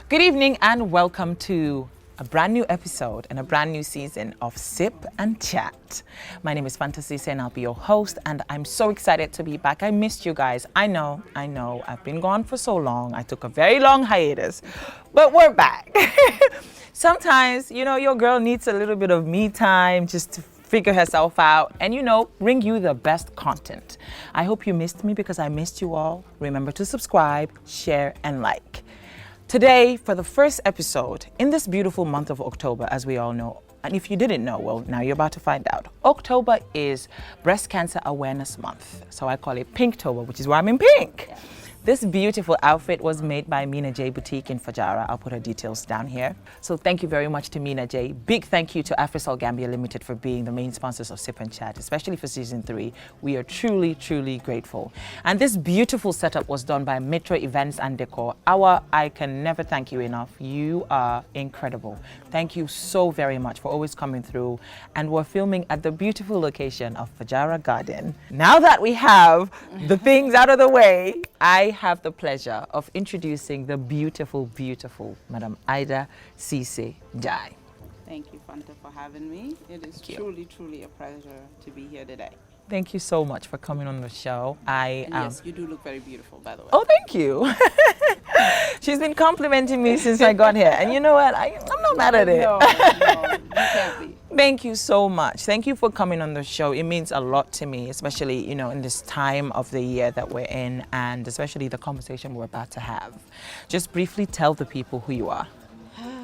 Good evening and welcome to a brand new episode and a brand new season of Sip and Chat. My name is Fanta Ceesay and I'll be your host, and I'm so excited to be back. I missed you guys. I know. I've been gone for so long. I took a very long hiatus, but we're back. Sometimes, your girl needs a little bit of me time just to figure herself out and, bring you the best content. I hope you missed me because I missed you all. Remember to subscribe, share, and like. Today, for the first episode, in this beautiful month of October, as we all know, and if you didn't know, well, now you're about to find out. October is Breast Cancer Awareness Month. So I call it Pinktober, which is why I'm in pink. Yes. This beautiful outfit was made by Mina J Boutique in Fajara. I'll put her details down here. So thank you very much to Mina J. Big thank you to Afrisol Gambia Limited for being the main sponsors of Sip and Chat, especially for season 3. We are truly, truly grateful. And this beautiful setup was done by Metro Events and Decor. I can never thank you enough. You are incredible. Thank you so very much for always coming through. And we're filming at the beautiful location of Fajara Garden. Now that we have the things out of the way, I have the pleasure of introducing the beautiful, beautiful Madam Ida Ceesay Ndiaye. Thank you, Fanta, for having me. It is truly, truly a pleasure to be here today. Thank you so much for coming on the show. Yes, you do look very beautiful, by the way. Oh, thank you. She's been complimenting me since I got here. And you know what? I'm not mad at it. No, you can't be. Thank you so much. Thank you for coming on the show. It means a lot to me, especially, in this time of the year that we're in, and especially the conversation we're about to have. Just briefly tell the people who you are.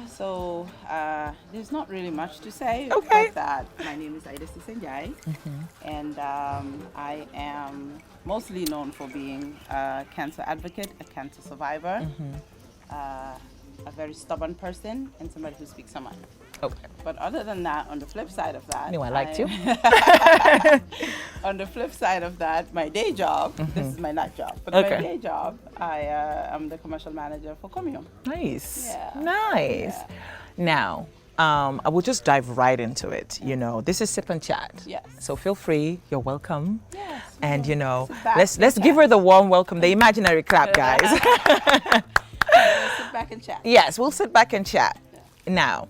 So, there's not really much to say. Okay. But that my name is Ida Ceesay Ndiaye, and I am mostly known for being a cancer advocate, a cancer survivor, a very stubborn person, and somebody who speaks so much. Okay. But other than that, on the flip side of that, I liked you. On the flip side of that, my day job, this is my night job, but Okay. my day job, I am the commercial manager for Comium. Nice. Yeah. Nice. Yeah. Now, I will just dive right into it. This is Sip and Chat. Yes. So feel free. You're welcome. Yes. And sit back let's and give chat. her the warm welcome, the imaginary clap, guys. Sit back and chat. Yes, we'll sit back and chat. Now,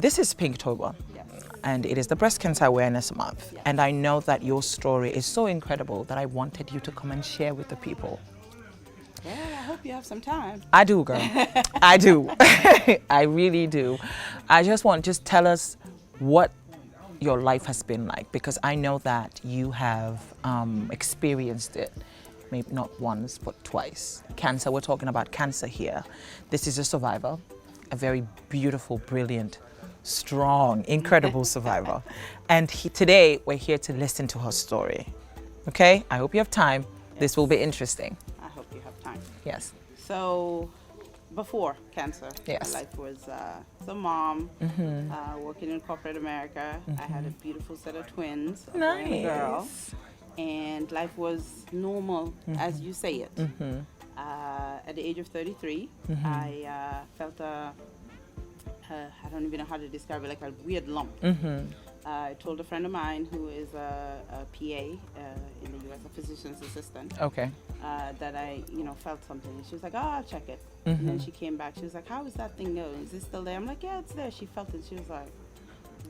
this is Pinktober. Yes. And it is the Breast Cancer Awareness Month. Yes. And I know that your story is so incredible that I wanted you to come and share with the people. Well, I hope you have some time. I do, girl. I do. I really do. I just tell us what your life has been like, because I know that you have experienced it, maybe not once, but twice. Cancer, we're talking about cancer here. This is a survivor, a very beautiful, brilliant, strong, incredible survivor. And today, we're here to listen to her story. Okay? I hope you have time. Yes. This will be interesting. I hope you have time. Yes. So, before cancer, Yes. my life was as a mom, working in corporate America. I had a beautiful set of twins, a boy and a girl, Nice. and life was normal, as you say it. At the age of 33, I felt I don't even know how to describe it, like a weird lump. I told a friend of mine who is a PA in the U.S., a physician's assistant, Okay. that I, felt something. And she was like, oh, I'll check it. And then she came back. She was like, how is that thing going? Is it still there? I'm like, yeah, it's there. She felt it. She was like,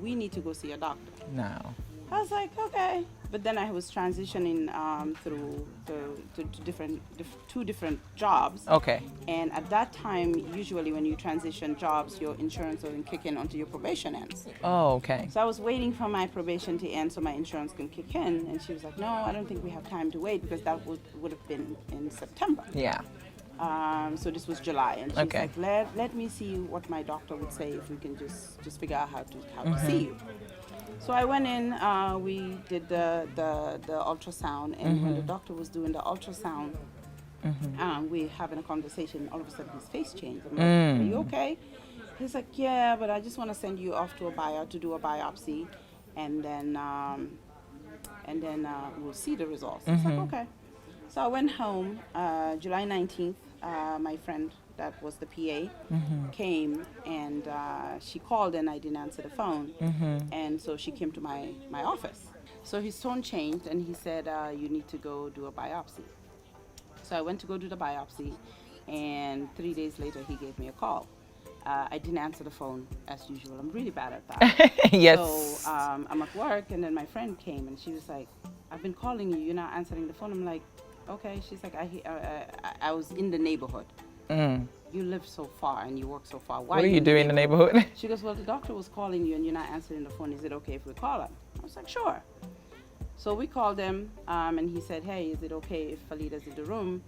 we need to go see a doctor. Now. I was like, okay. But then I was transitioning through two different jobs. Okay. And at that time, usually when you transition jobs, your insurance doesn't kick in until your probation ends. Oh, okay. So I was waiting for my probation to end so my insurance can kick in. And she was like, no, I don't think we have time to wait, because that would have been in September. Yeah. So this was July. And she Okay. was like, let me see what my doctor would say if we can just figure out how to see you. So I went in, we did the ultrasound, and when the doctor was doing the ultrasound, we having a conversation, all of a sudden his face changed. I'm like, are you okay? He's like, yeah, but I just want to send you off to do a biopsy, and then we'll see the results. I was like, okay. So I went home, July 19th, my friend that was the PA came, and she called and I didn't answer the phone. And so she came to my office. So his tone changed and he said, you need to go do a biopsy. So I went to go do the biopsy, And 3 days later, he gave me a call. I didn't answer the phone as usual. I'm really bad at that. Yes. So I'm at work, and then my friend came, and she was like, "I've been calling you. You're not answering the phone." I'm like, "Okay." She's like, "I was in the neighborhood. You live so far and you work so far. Why What are you doing in the neighborhood?" She goes, "Well, the doctor was calling you, and you're not answering the phone. Is it okay if we call him?" I was like, "Sure." So we called him, and he said, "Hey, is it okay if Falida's in the room?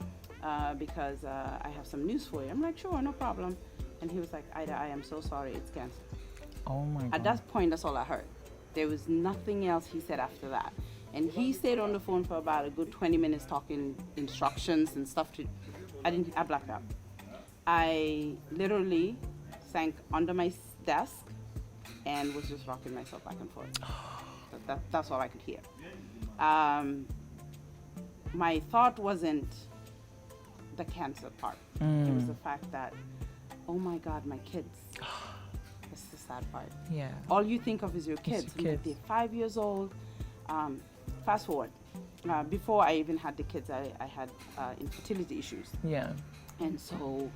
Because I have some news for you." I'm like, "Sure, no problem." And he was like, "Ida, I am so sorry, it's cancer." Oh my God. At that point, that's all I heard. There was nothing else he said after that. And he stayed on the phone for about a good 20 minutes talking instructions and stuff. I blacked out. I literally sank under my desk and was just rocking myself back and forth. That's all I could hear. My thought wasn't the cancer part. It was the fact that, oh my God, my kids. That's the sad part. Yeah. All you think of is your kids. Your kids. They're 5 years old. Fast forward. Before I even had the kids, I had infertility issues. Yeah. And so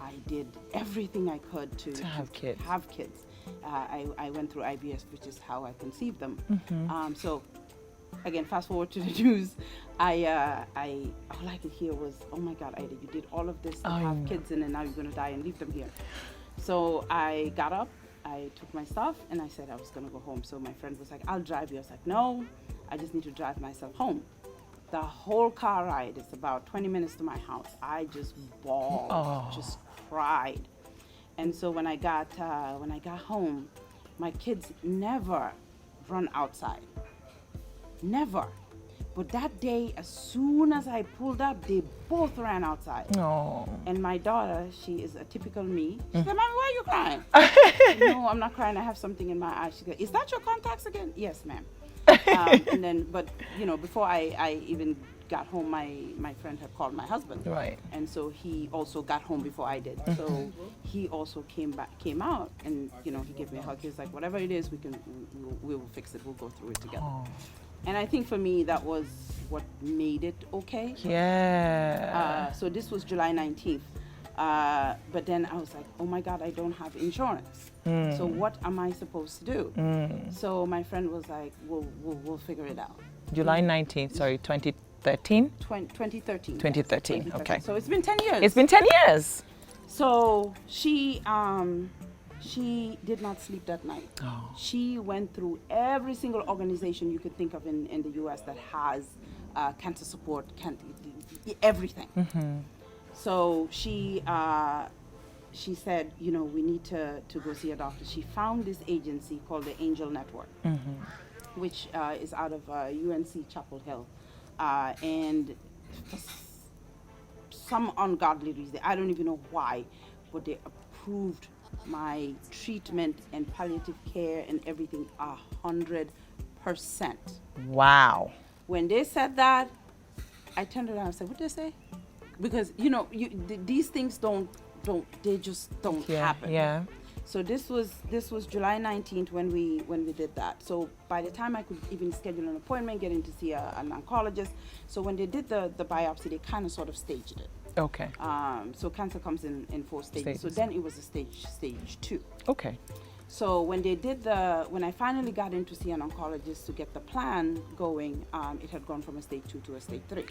I did everything I could to have kids. I went through IVF, which is how I conceived them. So again, fast forward to the news. All I could hear was, "Oh my God, Ida, you did all of this to have kids, and then now you're going to die and leave them here." So I got up, I took my stuff, and I said I was going to go home. So my friend was like, "I'll drive you." I was like, "No, I just need to drive myself home." The whole car ride is about 20 minutes to my house. I just bawled, just cried. And so when I got home, my kids never run outside. Never. But that day, as soon as I pulled up, they both ran outside. Oh. And my daughter, she is a typical me. She said, "Mommy, why are you crying?" I said, "No, I'm not crying. I have something in my eye." She said, "Is that your contacts again?" "Yes, ma'am." And then, but before I even got home, my friend had called my husband. Right. And so he also got home before I did. So he also came out, and he gave me a hug. He was like, "Whatever it is, we will fix it. We'll go through it together." Oh. And I think for me, that was what made it okay. Yeah. So this was July 19th. But then I was like, "Oh my God, I don't have insurance. So what am I supposed to do?" So my friend was like, we'll figure it out. July 19th, sorry, 2013? 2013. 2013, okay. So it's been 10 years. It's been 10 years. So she did not sleep that night. Oh. She went through every single organization you could think of in the U.S. that has cancer support, everything. So she said, we need to go see a doctor. She found this agency called the Angel Network, which is out of UNC Chapel Hill. And for some ungodly reason, I don't even know why, but they approved my treatment and palliative care and everything 100%. Wow. When they said that, I turned around and said, "What did they say?" Because these things they just don't happen. Yeah. So this was July 19th when we did that. So by the time I could even schedule an appointment, get in to see an oncologist. So when they did the biopsy, they kind of sort of staged it. Okay. So cancer comes in 4 stages. So then it was a stage 2. Okay. So when I finally got in to see an oncologist to get the plan going, it had gone from a stage 2 to a stage 3.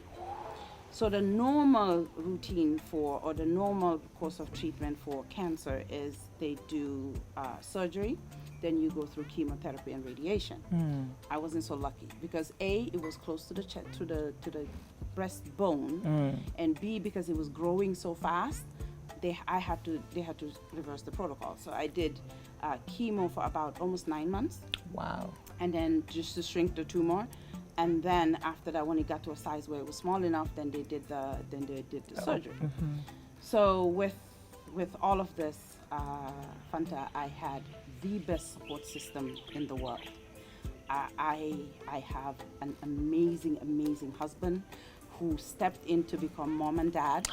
So the normal routine or the normal course of treatment for cancer is they do surgery, then you go through chemotherapy and radiation. I wasn't so lucky because A, it was close to the chest, to the breastbone, and B, because it was growing so fast, they had to reverse the protocol. So I did chemo for about almost 9 months. Wow. And then just to shrink the tumor. And then after that, when it got to a size where it was small enough, then they did the surgery. So with all of this, Fanta, I had the best support system in the world. I have an amazing husband who stepped in to become mom and dad,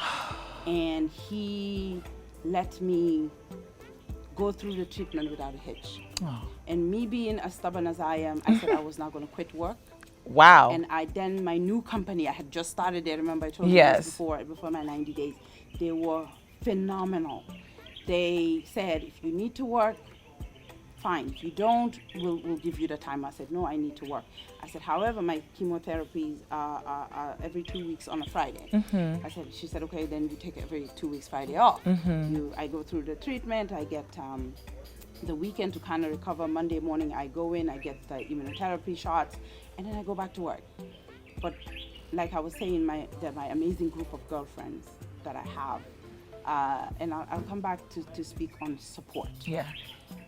and he let me go through the treatment without a hitch. And me being as stubborn as I am, I said I was not going to quit work Wow. And then my new company, I had just started there. Remember I told you Yes. this before my 90 days. They were phenomenal. They said, if you need to work, fine. If you don't, we'll give you the time. I said, no, I need to work. I said, however, my chemotherapies are every 2 weeks on a Friday. She said, okay, then you take every 2 weeks Friday off. I go through the treatment. I get the weekend to kind of recover. Monday morning, I go in, I get the immunotherapy shots, and then I go back to work. But like I was saying, my amazing group of girlfriends that I have, and I'll come back to speak on support. Yeah.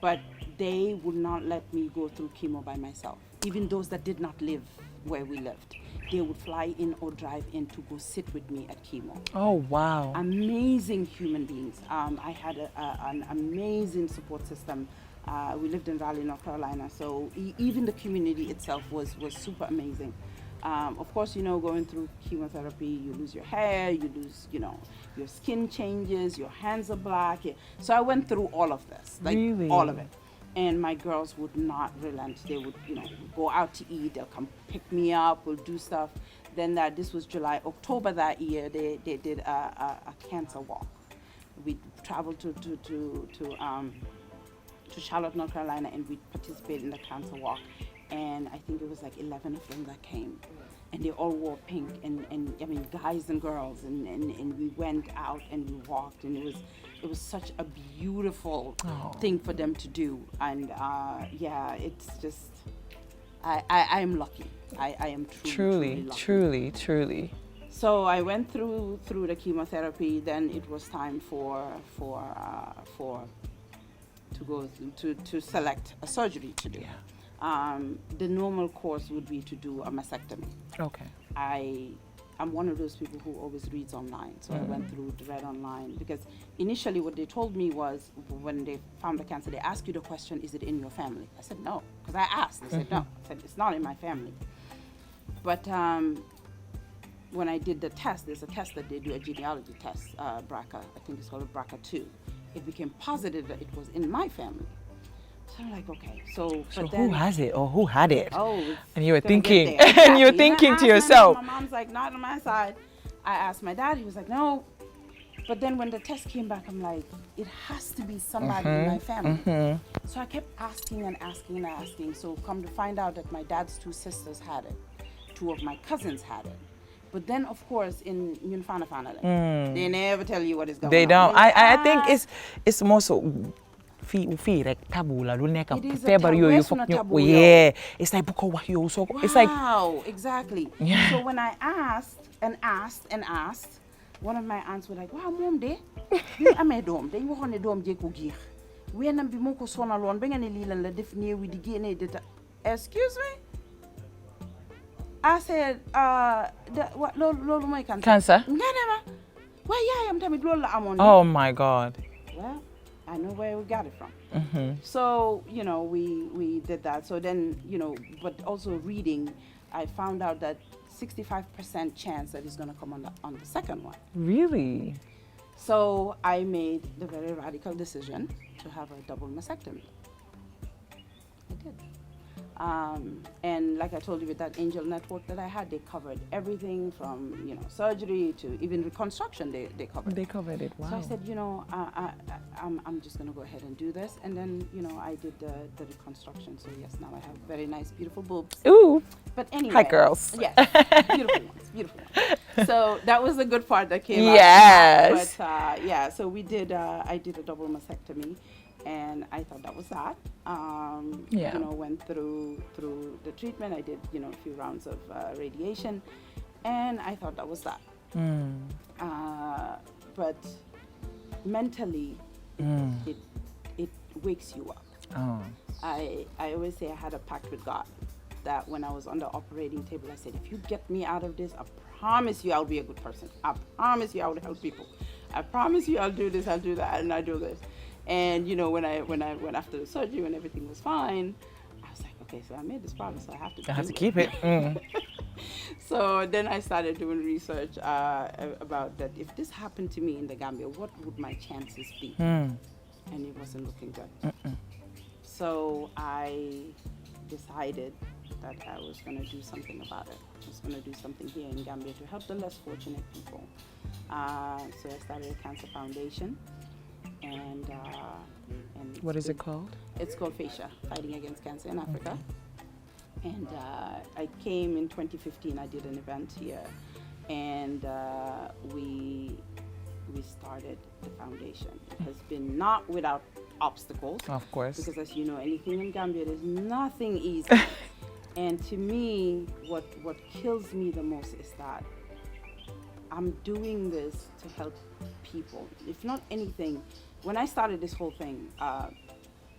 But they would not let me go through chemo by myself. Even those that did not live where we lived, they would fly in or drive in to go sit with me at chemo. Oh, wow. Amazing human beings. I had an amazing support system. We lived in Raleigh, North Carolina, so even the community itself was super amazing. Of course, going through chemotherapy, you lose your hair, you lose, your skin changes, your hands are black. So I went through all of this, like Really? all of it. And my girls would not relent. They would, go out to eat. They'll come pick me up. We'll do stuff. Then this was July, October that year. They did a cancer walk. We traveled to Charlotte, North Carolina, and we participated in the cancer walk. And I think it was like 11 of them that came. And they all wore pink, and I mean, guys and girls, and we went out and we walked, and it was such a beautiful thing for them to do. And it's just, I am lucky. I am truly lucky. Truly. So I went through the chemotherapy. Then it was time to go to select a surgery to do. Yeah. The normal course would be to do a mastectomy. Okay. I'm one of those people who always reads online. So I went through, read online, because initially what they told me was, when they found the cancer, they asked you the question, is it in your family? I said, no, because I asked. They said, no. I said, it's not in my family. But when I did the test, there's a test that they do, a genealogy test, BRCA, I think it's called BRCA2. It became positive that it was in my family. So I'm like, okay, so So then, who has it or who had it? Oh, And you were gonna get thinking, there. and you were Exactly. thinking I to asked yourself. My mom's like, not on my side. I asked my dad, he was like, no. But then when the test came back, I'm like, it has to be somebody in my family. So I kept asking and asking and asking. So come to find out that my dad's 2 sisters had it. 2 of my cousins had it. But then, of course, in Fanta, they never tell you what is going on. They don't. They're like, I think it's more so feel like taboo la lu nekk It is a feebar taboo. yooyu Weesu na foog ñu taboo yeah it's like bu ko wax yow so it's like wow, exactly. Yeah. So when I asked and asked, one of my aunts were like, wow, mom de, bi amee doom dañ waxoon ne doom jee ko giix weenam bi moo ko sonaloon ba nga ne lii lan la def néew yi di génnee data. Excuse me? I said, loolu mooy Cancer? Nga ne ma, waaye yaayam tamit loolu la amoon. oh my god. Well, I know where we got it from. So, we did that. So then, but also reading, I found out that 65% chance that it's going to come on the second one. Really? So I made the very radical decision to have a double mastectomy. I did. And like I told you, with that angel network that I had, they covered everything from, surgery to even reconstruction, they covered. They covered it. Wow. So I said, I'm just going to go ahead and do this. And then, I did the reconstruction. So yes, now I have very nice, beautiful boobs. Ooh. But anyway. Hi, girls. Yes, beautiful ones. So that was the good part that came Yes. out. But so we did, I did a double mastectomy. And I thought that was that. Went through the treatment. I did, a few rounds of radiation. And I thought that was that. But mentally, it wakes you up. Oh. I always say I had a pact with God that when I was on the operating table, I said, if you get me out of this, I promise you I'll be a good person. I promise you I will help people. I promise you I'll do this, I'll do that, and I'll do this. And when I went after the surgery, when everything was fine, I was like, okay, so I made this promise, so I have to. I have to keep it. So then I started doing research about that. If this happened to me in the Gambia, what would my chances be? And it wasn't looking good. So I decided that I was going to do something about it. I was going to do something here in Gambia to help the less fortunate people. So I started a cancer foundation, and What is it called? It's called FACIA, Fighting Against Cancer in Africa. And I came in 2015. I did an event here, and we started the foundation. It has been not without obstacles. Of course. Because as you know, anything in Gambia, there's nothing easy. And to me, what kills me the most is that I'm doing this to help people. If not anything, when I started this whole thing,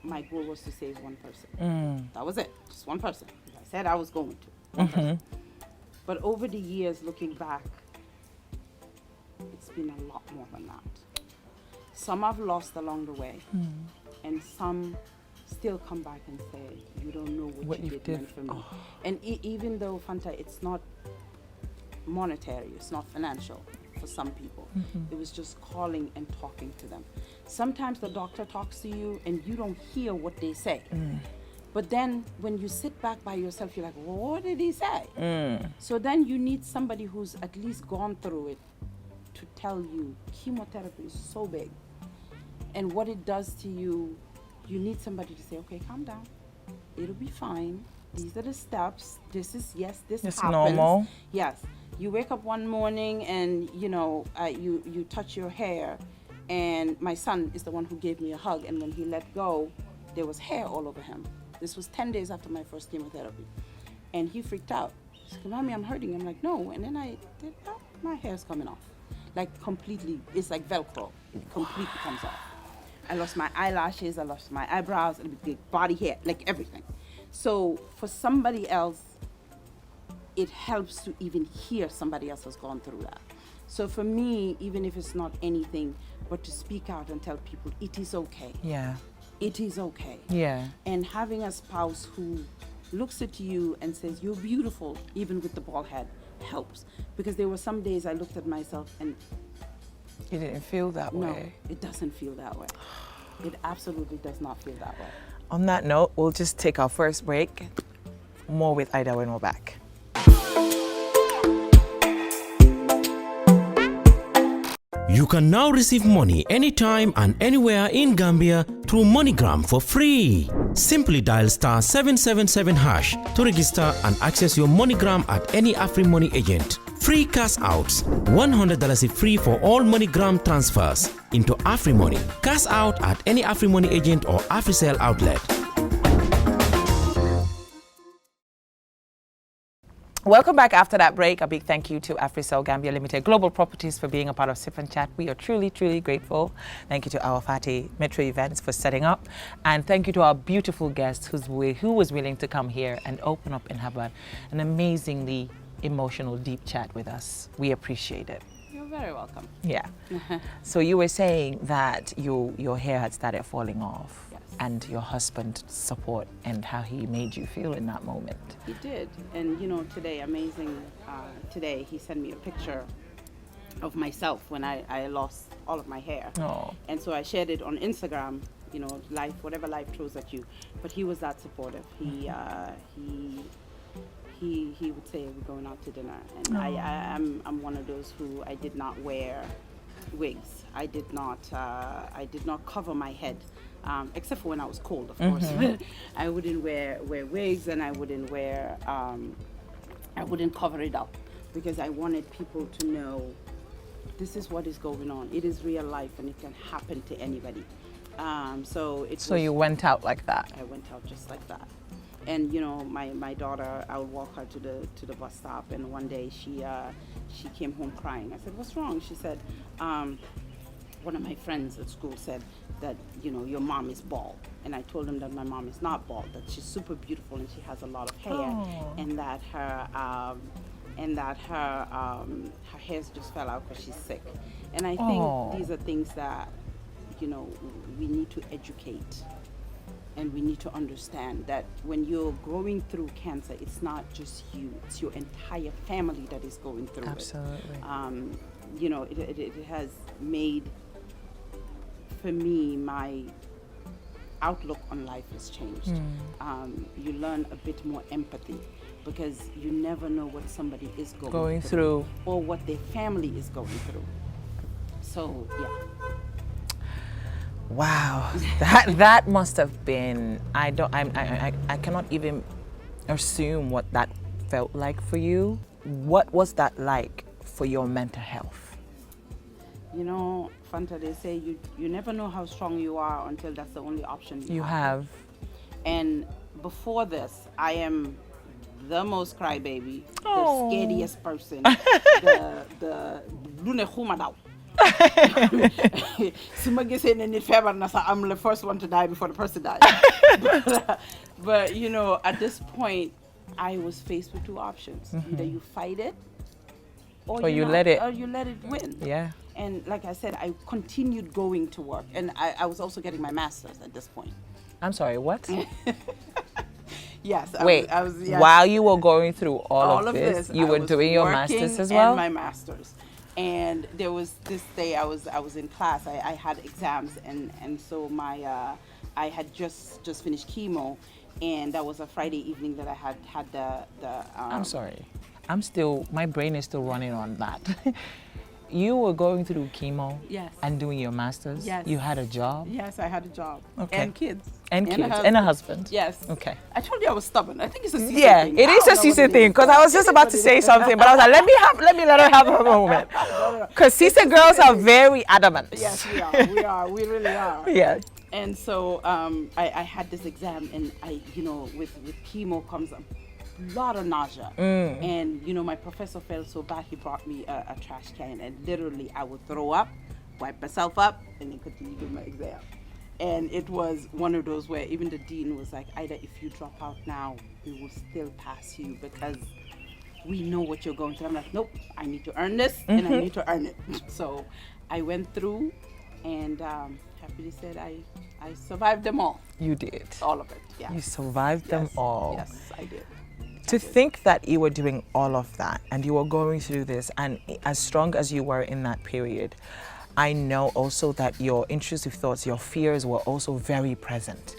my goal was to save one person. That was it, just one person. I said I was going to. One person. But over the years, looking back, it's been a lot more than that. Some I've lost along the way, and some still come back and say, you don't know what you did meant for me. Oh. And even though, Fanta, it's not monetary, it's not financial for some people. It was just calling and talking to them. Sometimes the doctor talks to you and you don't hear what they say. But then when you sit back by yourself, you're like, well, what did he say? So then you need somebody who's at least gone through it to tell you chemotherapy is so big. And what it does to you, you need somebody to say, okay, calm down. It'll be fine. These are the steps. This is, yes, this it's happens. Normal. Yes. You wake up one morning and, you touch your hair. And my son is the one who gave me a hug. And when he let go, there was hair all over him. This was 10 days after my first chemotherapy. And he freaked out. He said, Mommy, I'm hurting. I'm like, no. And then I did, my hair's coming off. Like completely, it's like Velcro. It completely comes off. I lost my eyelashes, I lost my eyebrows, and the body hair, like everything. So for somebody else, it helps to even hear somebody else has gone through that. So for me, even if it's not anything, but to speak out and tell people it is okay. Yeah. It is okay. Yeah. And having a spouse who looks at you and says, you're beautiful, even with the bald head, helps. Because there were some days I looked at myself and you didn't feel that way? No, it doesn't feel that way. It absolutely does not feel that way. On that note, we'll just take our first break. More with Ida when we're back. You can now receive money anytime and anywhere in Gambia through MoneyGram for free. Simply dial *777# to register and access your MoneyGram at any AfriMoney agent. Free cash outs, $100 free for all MoneyGram transfers into AfriMoney. Cash out at any AfriMoney agent or AfriCell outlet. Welcome back after that break. A big thank you to AfriCell Gambia Limited Global Properties for being a part of Sip and Chat. We are truly, truly grateful. Thank you to our Fati Metro Events for setting up. And thank you to our beautiful guest who was willing to come here and open up and have an amazingly emotional, deep chat with us. We appreciate it. You're very welcome. Yeah. So you were saying that your hair had started falling off. Yes. And your husband's support and how he made you feel in that moment. He did. And today, today he sent me a picture of myself when I lost all of my hair. Oh. And so I shared it on Instagram, life, whatever life throws at you. But he was that supportive. He would say, we're going out to dinner. And I'm one of those who I did not wear wigs. I did not cover my head. Except for when I was cold, of course. I wouldn't wear wigs, and I wouldn't cover it up, because I wanted people to know this is what is going on. It is real life, and it can happen to anybody. So you went out like that? I went out just like that. And my daughter, I would walk her to the bus stop, and one day she came home crying. I said, what's wrong? She said, one of my friends at school said that your mom is bald, and I told him that my mom is not bald, that she's super beautiful and she has a lot of hair, and that her hairs just fell out because she's sick. And I think these are things that we need to educate, and we need to understand that when you're going through cancer, it's not just you; it's your entire family that is going through it. Absolutely. It has made, for me, outlook on life has changed. You learn a bit more empathy because you never know what somebody is going through or what their family is going through. So yeah. Wow, that must have been. I cannot even assume what that felt like for you. What was that like for your mental health? You know, Fanta, they say you never know how strong you are until that's the only option you have. And before this, I am the most crybaby, the scariest person, the I'm the first one to die before the person dies. But you know, at this point, I was faced with two options: either you fight it, or you let it win. Yeah. And like I said, I continued going to work, and I was also getting my master's at this point. I'm sorry, what? Yes. I was while you were going through all of this, you were doing your master's as well? And my master's. And there was this day I was in class. I had exams, and so I had just finished chemo, and that was a Friday evening that I had the. I'm sorry, my brain is still running on that. You were going through chemo, yes, and doing your master's. Yes. You had a job. Yes, I had a job. Okay. And kids. And a husband. Yes. Okay. I told you I was stubborn. I think it's a Ceesay thing. Yeah, it is a Ceesay thing. Because I was just about to say something, but I was like, let me let her have her moment. Because Ceesay girls are very adamant. Yes, we are. We really are. Yeah. And so I had this exam, and with chemo comes a lot of nausea. And my professor felt so bad, he brought me a trash can, and literally I would throw up, wipe myself up, and then continue doing my exam. And it was one of those where even the dean was like, either if you drop out now, we will still pass you because we know what you're going through. I'm like, nope, I need to earn this, and I need to earn it. So I went through, and happily said I survived them all. You did. All of it, yeah. You survived them all. Yes, I did. To think that you were doing all of that and you were going through this, and as strong as you were in that period, I know also that your intrusive thoughts, your fears were also very present.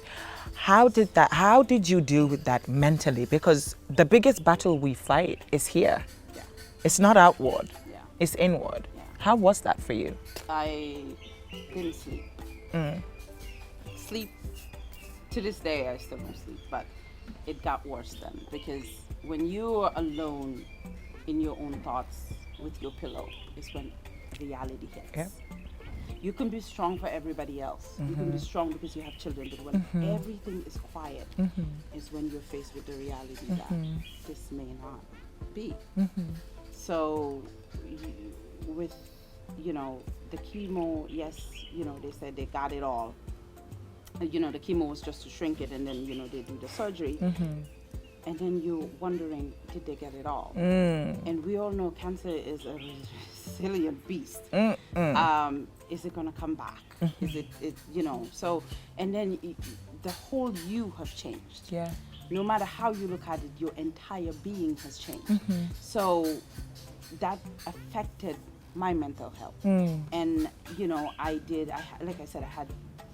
How did you deal with that mentally? Because the biggest battle we fight is here. Yeah. It's not outward. Yeah. It's inward. Yeah. How was that for you? I didn't sleep. Sleep, to this day, I still don't sleep, but it got worse then, because when you're alone in your own thoughts with your pillow is when reality hits. Yeah. You can be strong for everybody else. You can be strong because you have children, but when everything is quiet is when you're faced with the reality that this may not be. So with the chemo, yes, they said they got it all. The chemo was just to shrink it, and then they do the surgery. And then you're wondering, did they get it all? And we all know cancer is a resilient beast. Is it going to come back? Is it so, and then the whole you have changed. Yeah. No matter how you look at it, your entire being has changed. So that affected my mental health. And, like I said, I had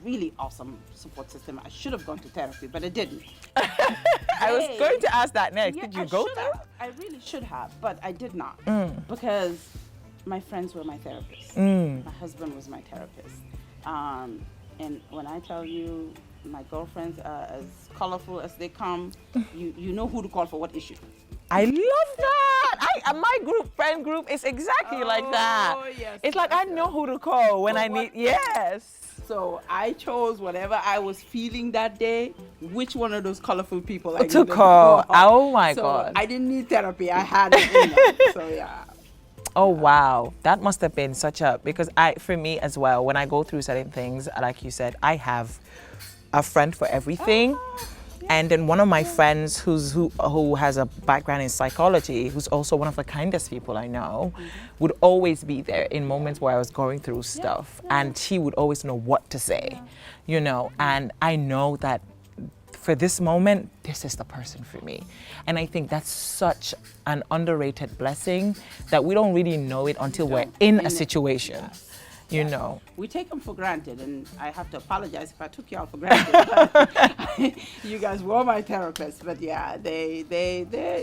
really awesome support system. I should have gone to therapy, but I didn't. I was going to ask that next. Yeah, did you go there? I really should have, but I did not. Because my friends were my therapists. My husband was my therapist. And when I tell you, my girlfriends are as colorful as they come, you know who to call for what issue. I love that. My friend group is exactly like that. Yes, it's like I know who to call when I need. Yes. So I chose whatever I was feeling that day, which one of those colorful people I to call. Oh my so God. I didn't need therapy. I had it in there. So yeah. Oh wow, that must have been because for me as well, when I go through certain things, like you said, I have a friend for everything. And then one of my friends who has a background in psychology, who's also one of the kindest people I know, would always be there in moments where I was going through stuff. And she would always know what to say, and I know that for this moment, this is the person for me. And I think that's such an underrated blessing that we don't really know it until we're in a situation. you know. We take them for granted, and I have to apologize if I took y'all for granted. You guys were my therapists, but yeah, they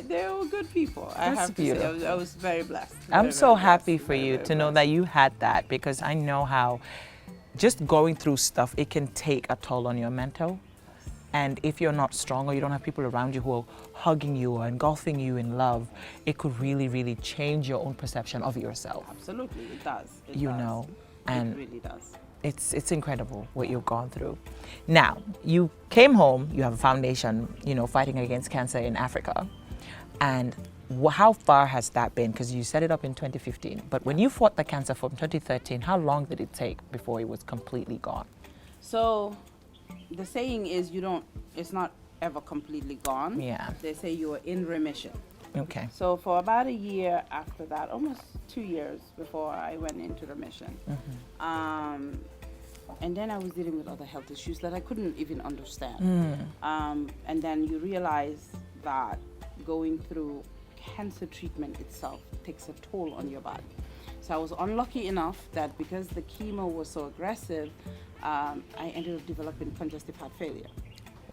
were good people. I That's have to beautiful. say, I was very blessed. I'm Very, so very happy blessed. for Very, you very to know blessed. that you had that, because I know how just going through stuff, it can take a toll on your mental. And if you're not strong, or you don't have people around you who are hugging you or engulfing you in love, it could really, really change your own perception of yourself. Absolutely, it does. It You does. know, It and really does. it's incredible what you've gone through. Now, you came home, you have a foundation, you know, fighting against cancer in Africa. And how far has that been? Because you set it up in 2015. But when you fought the cancer from 2013, how long did it take before it was completely gone? So, the saying is it's not ever completely gone. Yeah. They say you are in remission. Okay. So for about a year after that, almost 2 years before I went into remission, and then I was dealing with other health issues that I couldn't even understand. And then you realize that going through cancer treatment itself takes a toll on your body. So I was unlucky enough that because the chemo was so aggressive, I ended up developing congestive heart failure.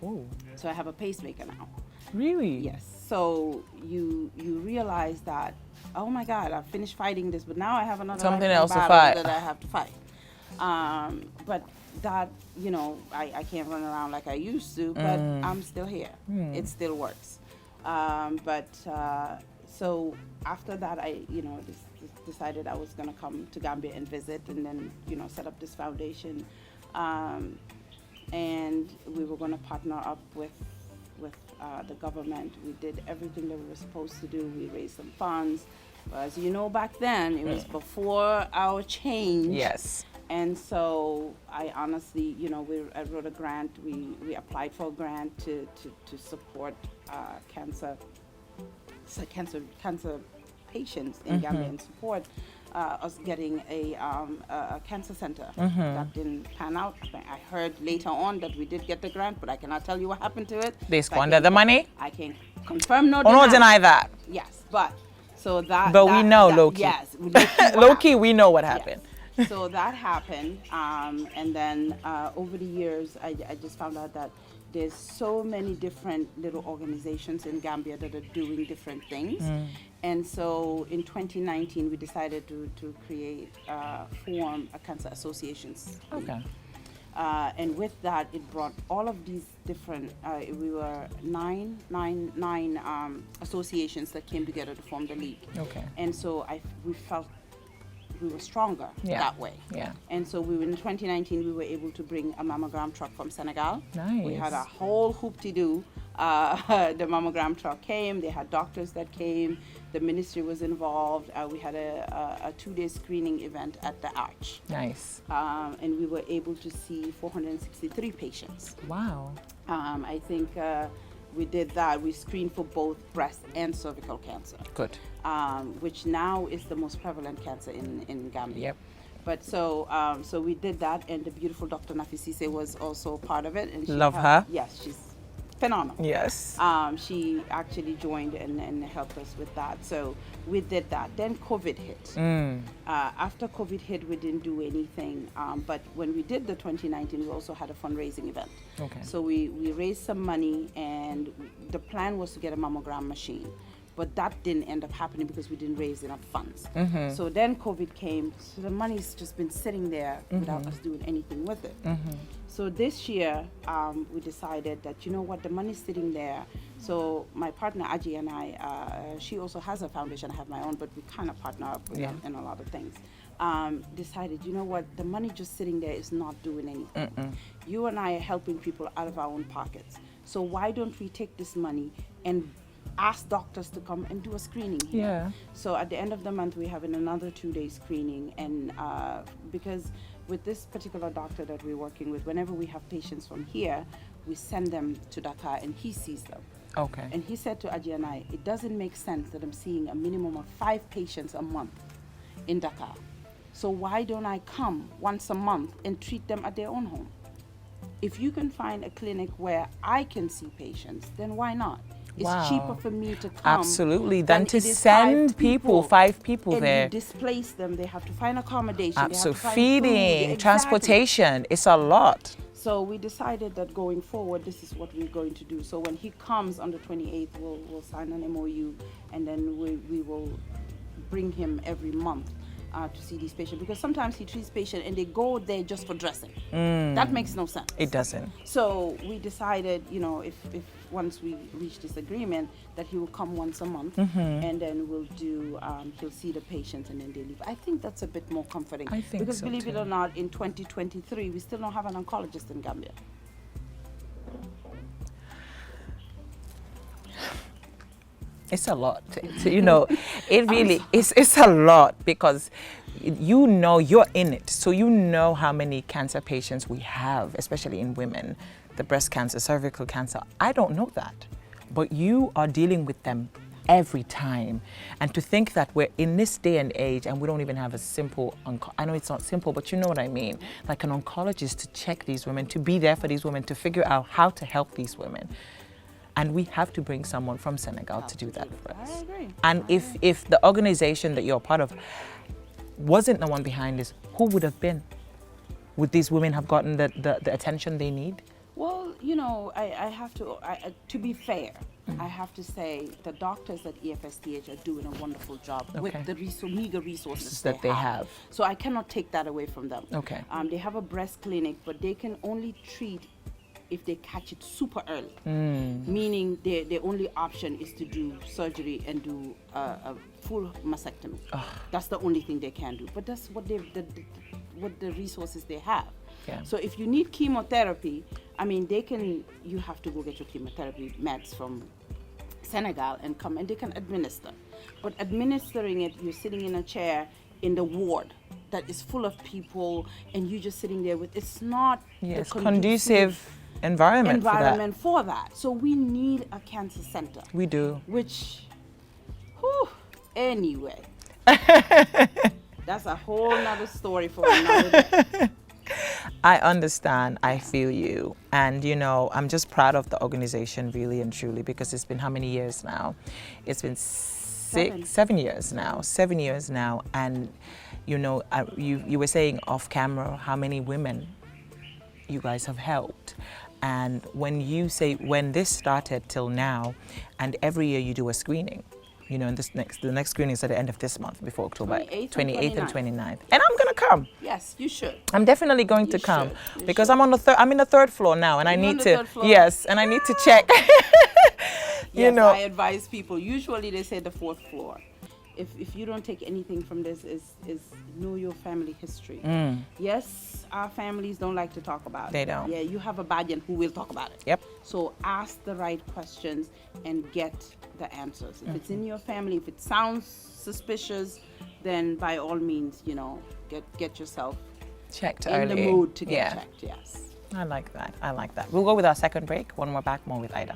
Oh, So I have a pacemaker now. really? Yes. So you realize that, oh my God, I've finished fighting this, but now I have another Something lifetime else to battle fight. that I have to fight. But that, you know, I can't run around like I used to, but I'm still here. It still works. So after that, I, you know, decided I was going to come to Gambia and visit, and then, you know, set up this foundation. And we were going to partner up with the government. We did everything that we were supposed to do. We raised some funds. As you know, back then, it was before our change. Yes. And so I honestly, you know, I wrote a grant. We applied for a grant to support cancer patients in Gambia and support us getting a cancer center. That didn't pan out. I heard later on that we did get the grant, but I cannot tell you what happened to it. They So I squandered can't- the money? I can confirm no Oh, no, deny that. Yes, but so that. But we know, that, low-key. Yes, low-key. Low-key, we know what happened. Yes. So that happened, and then over the years, I just found out that there's so many different little organizations in Gambia that are doing different things. And so in 2019, we decided to form a cancer associations. Okay. And with that, it brought all of these different, we were nine associations that came together to form the league. Okay. And so we felt we were stronger that way. Yeah. And so in 2019, we were able to bring a mammogram truck from Senegal. Nice. We had a whole hoop-de-doo. The mammogram truck came. They had doctors that came. The ministry was involved. We had a 2-day screening event at the Arch. Nice. And we were able to see 463 patients. Wow. I think we did that. We screened for both breast and cervical cancer. Good. Which now is the most prevalent cancer in Gambia. Yep. But so we did that, and the beautiful Dr. Fanta Ceesay was also part of it. And she Love her. Yes, she's phenomenal. Yes. She actually joined and helped us with that. So we did that. Then COVID hit. After COVID hit, we didn't do anything. But when we did the 2019, we also had a fundraising event. Okay. So we raised some money, and the plan was to get a mammogram machine. But that didn't end up happening because we didn't raise enough funds. So then COVID came, so the money's just been sitting there without us doing anything with it. So this year, we decided that, you know what, the money's sitting there. So my partner Aji and I, she also has a foundation, I have my own, but we kind of partner up with her in a lot of things. Decided, you know what, the money just sitting there is not doing anything. You and I are helping people out of our own pockets. So why don't we take this money and ask doctors to come and do a screening here. Yeah. So at the end of the month, we're having another 2-day screening. And because with this particular doctor that we're working with, whenever we have patients from here, we send them to Dakar and he sees them. Okay. And he said to Aji and I, it doesn't make sense that I'm seeing a minimum of 5 patients a month in Dakar. So why don't I come once a month and treat them at their own home? If you can find a clinic where I can see patients, then why not? It's Wow. cheaper for me to come. Absolutely, than to it is send people, 5 people and there. you displace them. They have to find accommodation. They have So to find feeding, food. Exactly. transportation, it's a lot. So we decided that going forward, this is what we're going to do. So when he comes on the 28th, we'll sign an MOU, and then we will bring him every month to see these patients, because sometimes he treats patients and they go there just for dressing. That makes no sense. It doesn't. So we decided, you know, if once we reach this agreement, that he will come once a month, and then we'll do, he'll see the patients and then they leave. I think that's a bit more comforting. I think because so believe it too. or not, in 2023, we still don't have an oncologist in Gambia. It's a lot. You know, it really it's a lot, because you know you're in it. So you know how many cancer patients we have, especially in women, the breast cancer, cervical cancer. I don't know that. But you are dealing with them every time. And to think that we're in this day and age and we don't even have a simple, I know it's not simple, but you know what I mean, like an oncologist to check these women, to be there for these women, to figure out how to help these women. And we have to bring someone from Senegal to do that for us. I agree. And if the organization that you're part of wasn't the one behind this, who would have been? Would these women have gotten the attention they need? Well, you know, I have to be fair, I have to say the doctors at EFSTH are doing a wonderful job with the meager resources that they have. So I cannot take that away from them. Okay. They have a breast clinic, but they can only treat if they catch it super early, meaning their only option is to do surgery and do a full mastectomy. That's the only thing they can do. But that's what what the resources they have. Yeah. So if you need chemotherapy, I mean, you have to go get your chemotherapy meds from Senegal and come, and they can administer. But administering it, you're sitting in a chair in the ward that is full of people, and you just sitting there with, it's not Yes, the conducive environment for that. So we need a cancer center. We do. Which, anyway, that's a whole nother story for another day. I understand. I feel you. And, you know, I'm just proud of the organization, really and truly, because it's been how many years now? It's been 7 years now. 7 years now. And, you know, you were saying off camera how many women you guys have helped. And when you say, when this started till now, and every year you do a screening, you know, and the next screening is at the end of this month, before October 28th and 29th. And I'm gonna come. Yes, you should. I'm definitely going to come because I'm on I'm in the 3rd floor now, and I need to. Yes, and I need to check. You know, I advise people. Usually they say the 4th floor. If you don't take anything from this, is know your family history. Yes, our families don't like to talk about it. They don't. Yeah, you have a guardian who will talk about it. Yep. So ask the right questions and get the answers. If it's in your family, if it sounds suspicious, then by all means, you know, get yourself checked in early. the mood to get checked. Yes. I like that. I like that. We'll go with our second break. When we're back, more with Ida.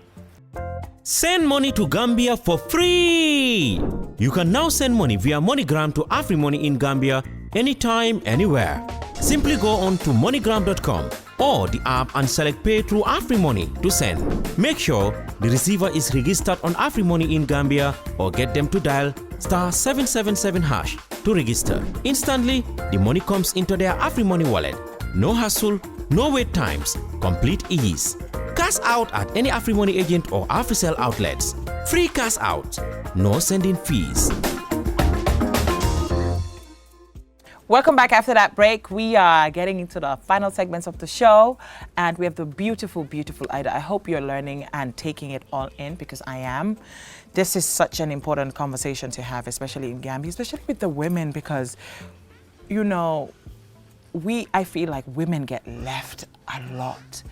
Send money to Gambia for free! You can now send money via MoneyGram to AfriMoney in Gambia anytime, anywhere. Simply go on to MoneyGram.com or the app and select Pay through AfriMoney to send. Make sure the receiver is registered on AfriMoney in Gambia, or get them to dial *777# to register. Instantly, the money comes into their AfriMoney wallet. No hassle, no wait times, complete ease. Cash out at any AfriMoney agent or AfriCell outlets. Free cash out, no sending fees. Welcome back after that break. We are getting into the final segments of the show, and we have the beautiful, beautiful Ida. I hope you're learning and taking it all in, because I am. This is such an important conversation to have, especially in Gambia, especially with the women, because, you know, I feel like women get left a lot.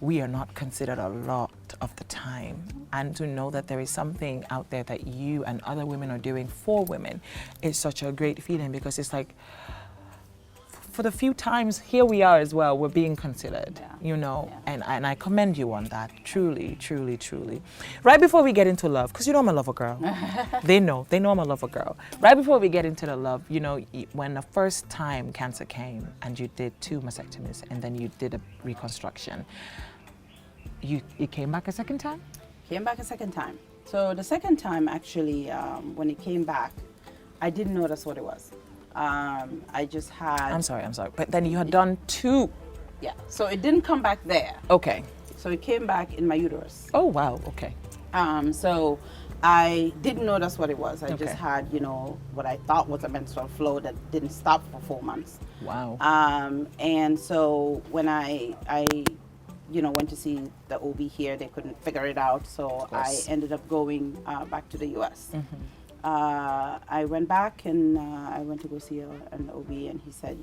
We are not considered a lot of the time. And to know that there is something out there that you and other women are doing for women is such a great feeling, because it's like, for the few times here we are as well, we're being considered, you know, and I commend you on that, truly, truly, truly. Right before we get into love, because you know I'm a lover girl. They know I'm a lover girl. Right before we get into the love, you know, when the first time cancer came and you did 2 mastectomies and then you did a reconstruction, it came back a second time? Came back a second time. So the second time, actually, when it came back, I didn't notice what it was. I just had... I'm sorry. But then you had done 2. Yeah, so it didn't come back there. Okay. So it came back in my uterus. Oh, wow. Okay. So I didn't notice what it was. I Okay. just had, what I thought was a menstrual flow that didn't stop for 4 months. Wow. And so when I went to see the OB here, they couldn't figure it out. So I ended up going back to the US. I went back and I went to go see an OB, and he said,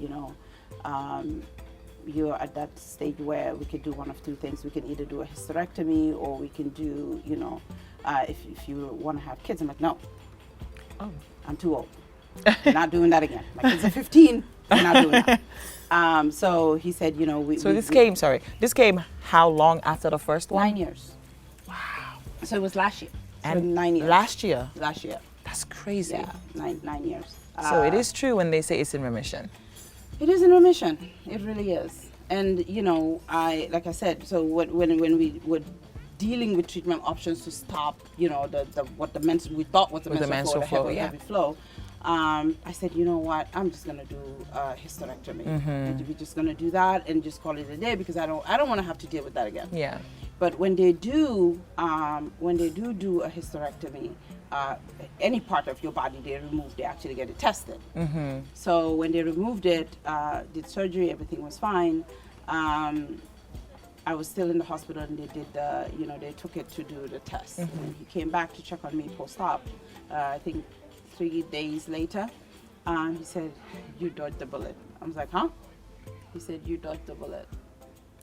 you're at that stage where we could do one of 2 things. We can either do a hysterectomy, or we can do, if you want to have kids. I'm like, no. Oh. I'm too old. We're not doing that again. My kids are 15. We're not doing that. So he said, this came how long after the first one? 9 years. Wow. So it was last year. And so 9 years. Last year? Last year. That's crazy. Yeah, 9 years. So it is true when they say it's in remission. It is in remission. It really is. And like I said, so when we were dealing with treatment options to stop, we thought was the menstrual flow, heavy flow. I said, you know what? I'm just gonna do a hysterectomy. We're just gonna do that and just call it a day, because I don't want to have to deal with that again. Yeah. But when they do a hysterectomy, any part of your body they remove, they actually get it tested. So when they removed it, did surgery, everything was fine. I was still in the hospital, and they did they took it to do the test. And he came back to check on me post-op. I think 3 days later, he said, "You dodged the bullet." I was like, "Huh?" He said, "You dodged the bullet."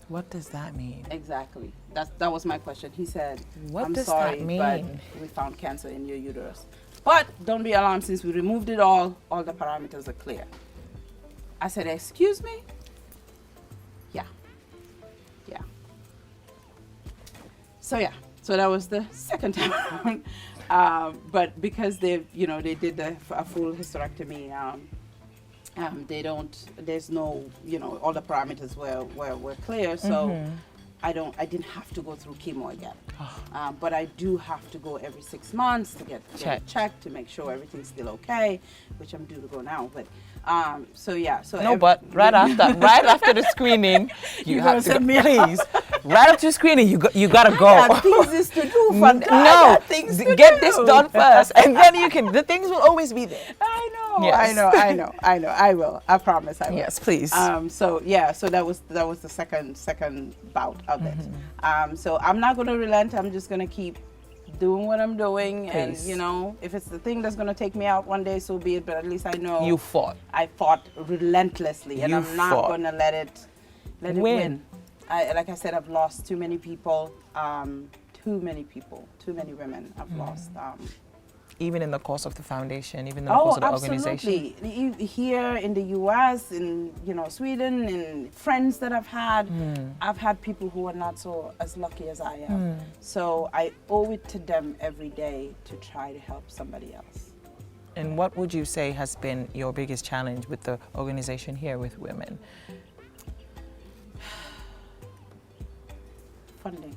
What does that mean? Exactly. That was my question. He said, What "I'm does sorry, that mean? but we found cancer in your uterus. But don't be alarmed, since we removed it all the parameters are clear." I said, "Excuse me?" Yeah. So that was the second time. But because they did a full hysterectomy, there's no, all the parameters were clear. So I didn't have to go through chemo again. But I do have to go every 6 months to get checked to make sure everything's still okay, which I'm due to go now. But right after the screening, you have to please. Right after the screening, you gotta go. I got things to do. No, get this done first, and then the things will always be there. I know. Yes. I know. I will. I promise. I will. Yes, please. So that was the second bout of it. So I'm not gonna relent. I'm just gonna keep doing what I'm doing, Please. and if it's the thing that's gonna take me out one day, so be it. But at least I know You fought. I fought relentlessly, and You I'm not fought. gonna let it win. Like I said, I've lost too many people, too many women I've lost. Even in the course of the foundation, even in the course of the organization. Absolutely. Here in the US, in Sweden, and friends that I've had people who are not as lucky as I am. So I owe it to them every day to try to help somebody else. And what would you say has been your biggest challenge with the organization here with women? Funding.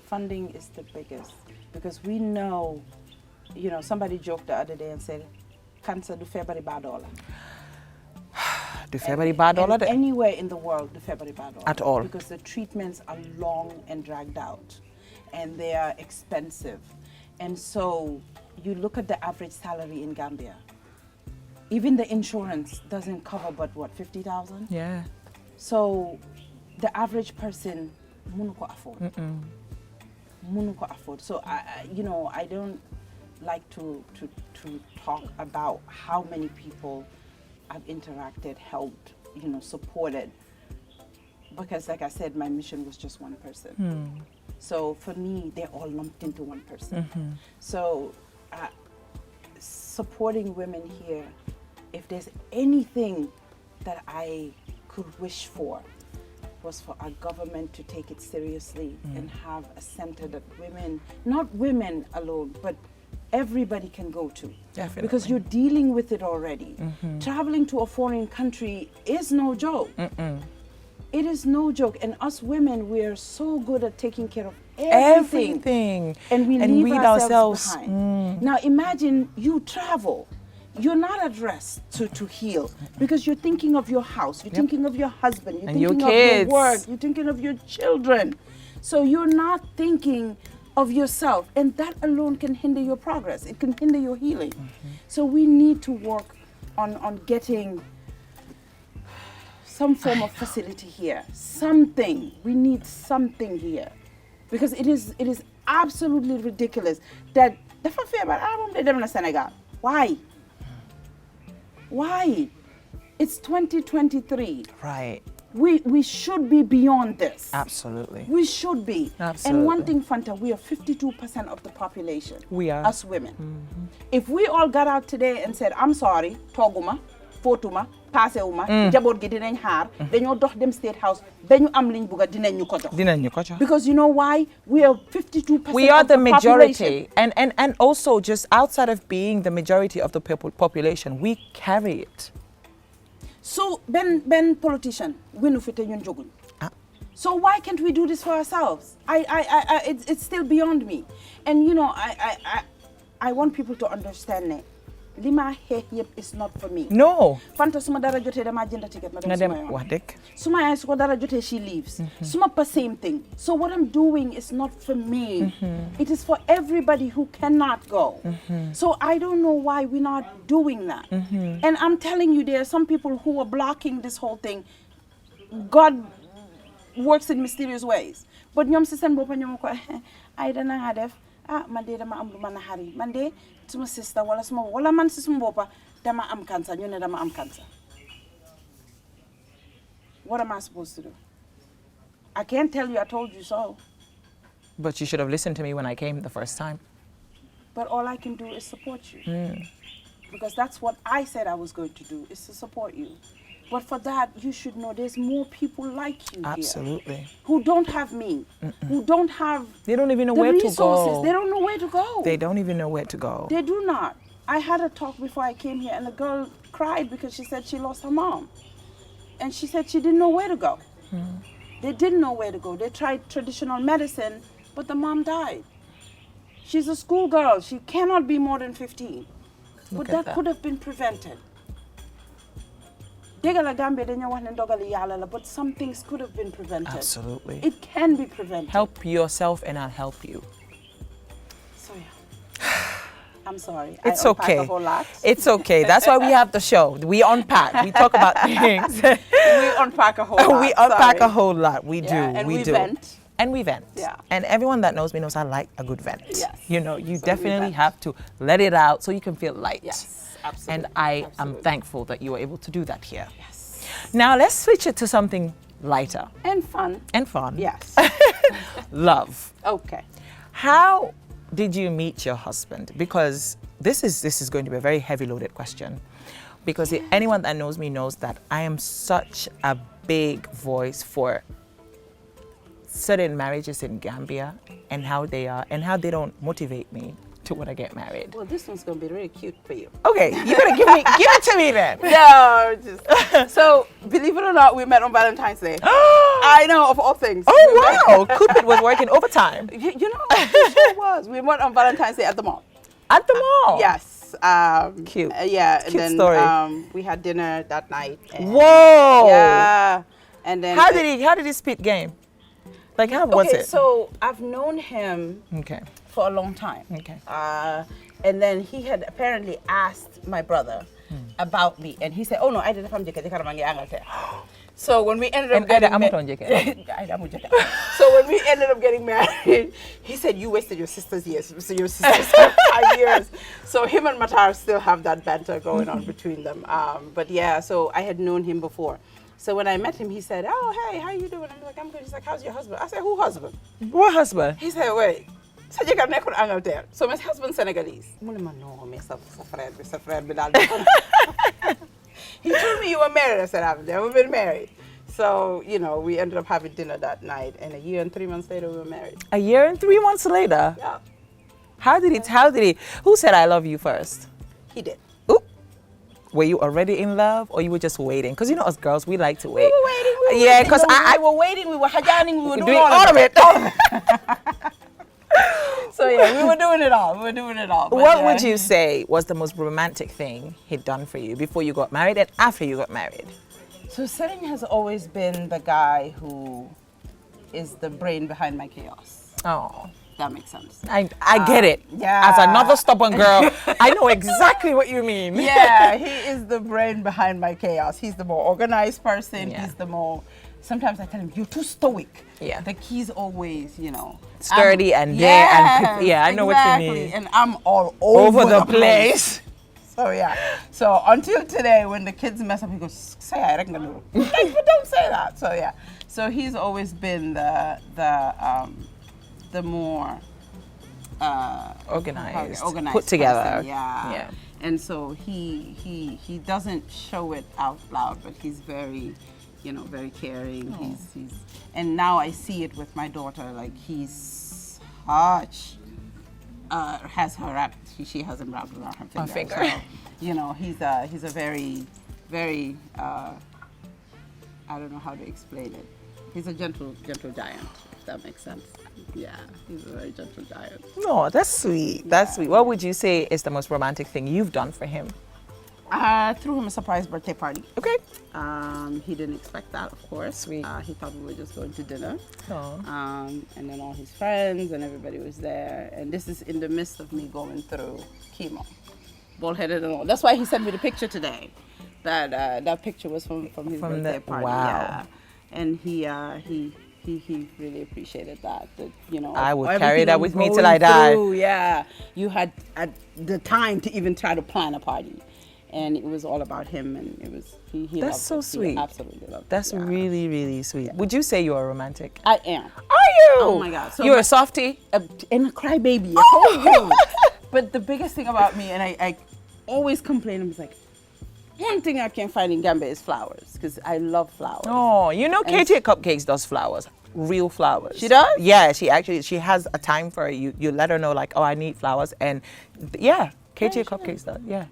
Funding is the biggest, because we know, somebody joked the other day and said, cancer do February bad dollar. Do February bad dollar? Anywhere in the world, do February bad dollar. At all. Because the treatments are long and dragged out, and they are expensive. And so you look at the average salary in Gambia. Even the insurance doesn't cover but what, 50,000? Yeah. So the average person munuko afford. Munuko afford. So I don't like to talk about how many people I've interacted, helped, supported. Because like I said, my mission was just one person. So for me, they're all lumped into one person. So supporting women here, if there's anything that I could wish for, was for our government to take it seriously and have a center that women, not women alone, but everybody can go to. Definitely. Because you're dealing with it already. Traveling to a foreign country is no joke. It is no joke. And us women, we are so good at taking care of everything. And we leave ourselves behind. Now imagine you travel. You're not at rest to heal because you're thinking of your house, you're thinking of your husband, you're thinking of your work, you're thinking of your children. So you're not thinking of yourself, and that alone can hinder your progress. It can hinder your healing. So we need to work on getting some form of facility here. Something. We need something here. Because it is absolutely ridiculous that the album they in Senegal. Why? Why? It's 2023. Right. We should be beyond this. Absolutely. We should be. Absolutely. And one thing, Fanta, we are 52% of the population. We are. Us women. If we all got out today and said, I'm sorry, toguma, fotuma, paseuma, jabot gi dinañ xaar, dañoo dox dem State House, dañu am liñ buga dinañ ñu ko jox. Because you know why? We are 52% we are of the majority. And also just outside of being the majority of the population, we carry it. So ben politician winu fi te ñun joguñ. So why can't we do this for ourselves? It's still beyond me. And you know, I want people to understand that lima xeex yëpp is not for me. No. Fanta suma dara jotee dama jënd ticket ma dem suma yoon. Wax dëgg. Suma yaay su ko dara jotee she leaves. Suma pa same thing. So what I'm doing is not for me. It is for everybody who cannot go. So I don't know why we're not doing that. And I'm telling you, there are some people who are blocking this whole thing. God works in mysterious ways. But ñoom si seen boppa ñoom ko ay dana nga def man de dama am lu ma naxari man de suma sister wala man si suma boppa dama am cancer ñu ne dama am cancer. What am I supposed to do? I can't tell you I told you so. But you should have listened to me when I came the first time. But all I can do is support you. Because that's what I said I was going to do, is to support you. But for that, you should know there's more people like you Absolutely. here. Who don't have me. Who don't have They don't even know the where resources. to go. They don't know where to go. They don't even know where to go. They do not. I had a talk before I came here, and the girl cried because she said she lost her mom. And she said she didn't know where to go. They didn't know where to go. They tried traditional medicine, but the mom died. She's a schoolgirl. She cannot be more than 15. But that could have been prevented. But some things could have been prevented. Absolutely. It can be prevented. Help yourself and I'll help you. So yeah. I'm sorry. It's I unpack okay. a whole lot. It's okay. That's why we have the show. We unpack. We talk about things. We unpack a whole lot. We unpack a whole lot. We do. And we do. vent. And we vent. Yeah. And everyone that knows me knows I like a good vent. Yes. You know, you So definitely have to let it out so you can feel light. Yes, absolutely. And I am thankful that you were able to do that here. Yes. Now let's switch it to something lighter. And fun. And fun. Yes. Love. Okay. How did you meet your husband? Because this is going to be a very heavy loaded question. Because anyone that knows me knows that I am such a big voice for certain marriages in Gambia and how they are and how they don't motivate me to want to get married. Well, this one's going to be really cute for you. Okay, you gotta give it to me then. No, just so believe it or not, we met on Valentine's Day. I know, of all things. Oh wow, Cupid was working overtime. You know, it sure was. We met on Valentine's Day at the mall. At the mall. Yes. Cute. Yeah, and Cute then story. we had dinner that night. And Whoa. yeah, and then How did he spit game? Like how was it? So I've known him for a long time. Okay. And then he had apparently asked my brother about me, and he said, "Oh no, I didn't have a So when we ended up getting So when we ended up getting married, he said, "You wasted your sister's years. So your sister's 5 years." So him and Matar still have that banter going on between them. But yeah, so I had known him before. So when I met him, he said, "Oh, hey, how you doing?" I'm like, "I'm good." He's like, "How's your husband?" I said, "Who husband?" What husband? He said, "Wait." So you got neck on there. So my husband's Senegalese. He told me you were married. I said, "I've never been married." So, you know, we ended up having dinner that night, and a year and 3 months later, we were married. A year and 3 months later? Yeah. How did he, who said I love you first? He did. Ooh. Were you already in love, or you were just waiting? Because you know, us girls, we like to wait. We were waiting. Yeah, because we were waiting. We were hajjaning. We were doing doing all of it. it. So yeah, we were doing it all. But What yeah, would you say was the most romantic thing he'd done for you before you got married and after you got married? So Ceesay has always been the guy who is the brain behind my chaos. Oh, That makes sense. I get it. yeah. As another stubborn girl, I know exactly what you mean. Yeah, he is the brain behind my chaos. He's the more organized person. Yeah. He's the more. Sometimes I tell him, "You're too stoic." Yeah. Like he's always, Sturdy and there and I know what you mean. And I'm all over the place. So yeah. So until today, when the kids mess up, he goes, "Say I reckon I do." Like, but don't say that. So yeah. So he's always been the more Organized, organized put together. person, yeah. Yeah. And so he doesn't show it out loud, but he's very, very caring. He's and now I see it with my daughter. Like he's such has her wrapped. She has him wrapped around her finger. So, he's a very, very. I don't know how to explain it. He's a gentle giant. If that makes sense. Yeah, he's a very gentle giant. No, that's sweet. That's sweet. What would you say is the most romantic thing you've done for him? Threw him a surprise birthday party. Okay. He didn't expect that, of course. Sweet. He thought we were just going to dinner. Oh. And then all his friends and everybody was there. And this is in the midst of me going through chemo, bald-headed and all. That's why he sent me the picture today. That picture was from his birthday party. Wow. Yeah. And he really appreciated that. I would everything carry that I'm with me till going I die. through, yeah, you had the time to even try to plan a party, and it was all about him, and it was he. That's loved so it. sweet. He absolutely loved That's it. Yeah. really, really sweet. Would you say you're a romantic? I am. Are you? Oh my God. So you're a softie? And a crybaby. I told you. But the biggest thing about me, and I always complain, I was like, one thing I can't find in Gambia is flowers, because I love flowers. Oh, KJ Cupcakes does flowers. Real flowers. She does? Yeah, she has a time for it. You let her know, like, oh, I need flowers, and yeah, KJ Cupcakes does. Yeah.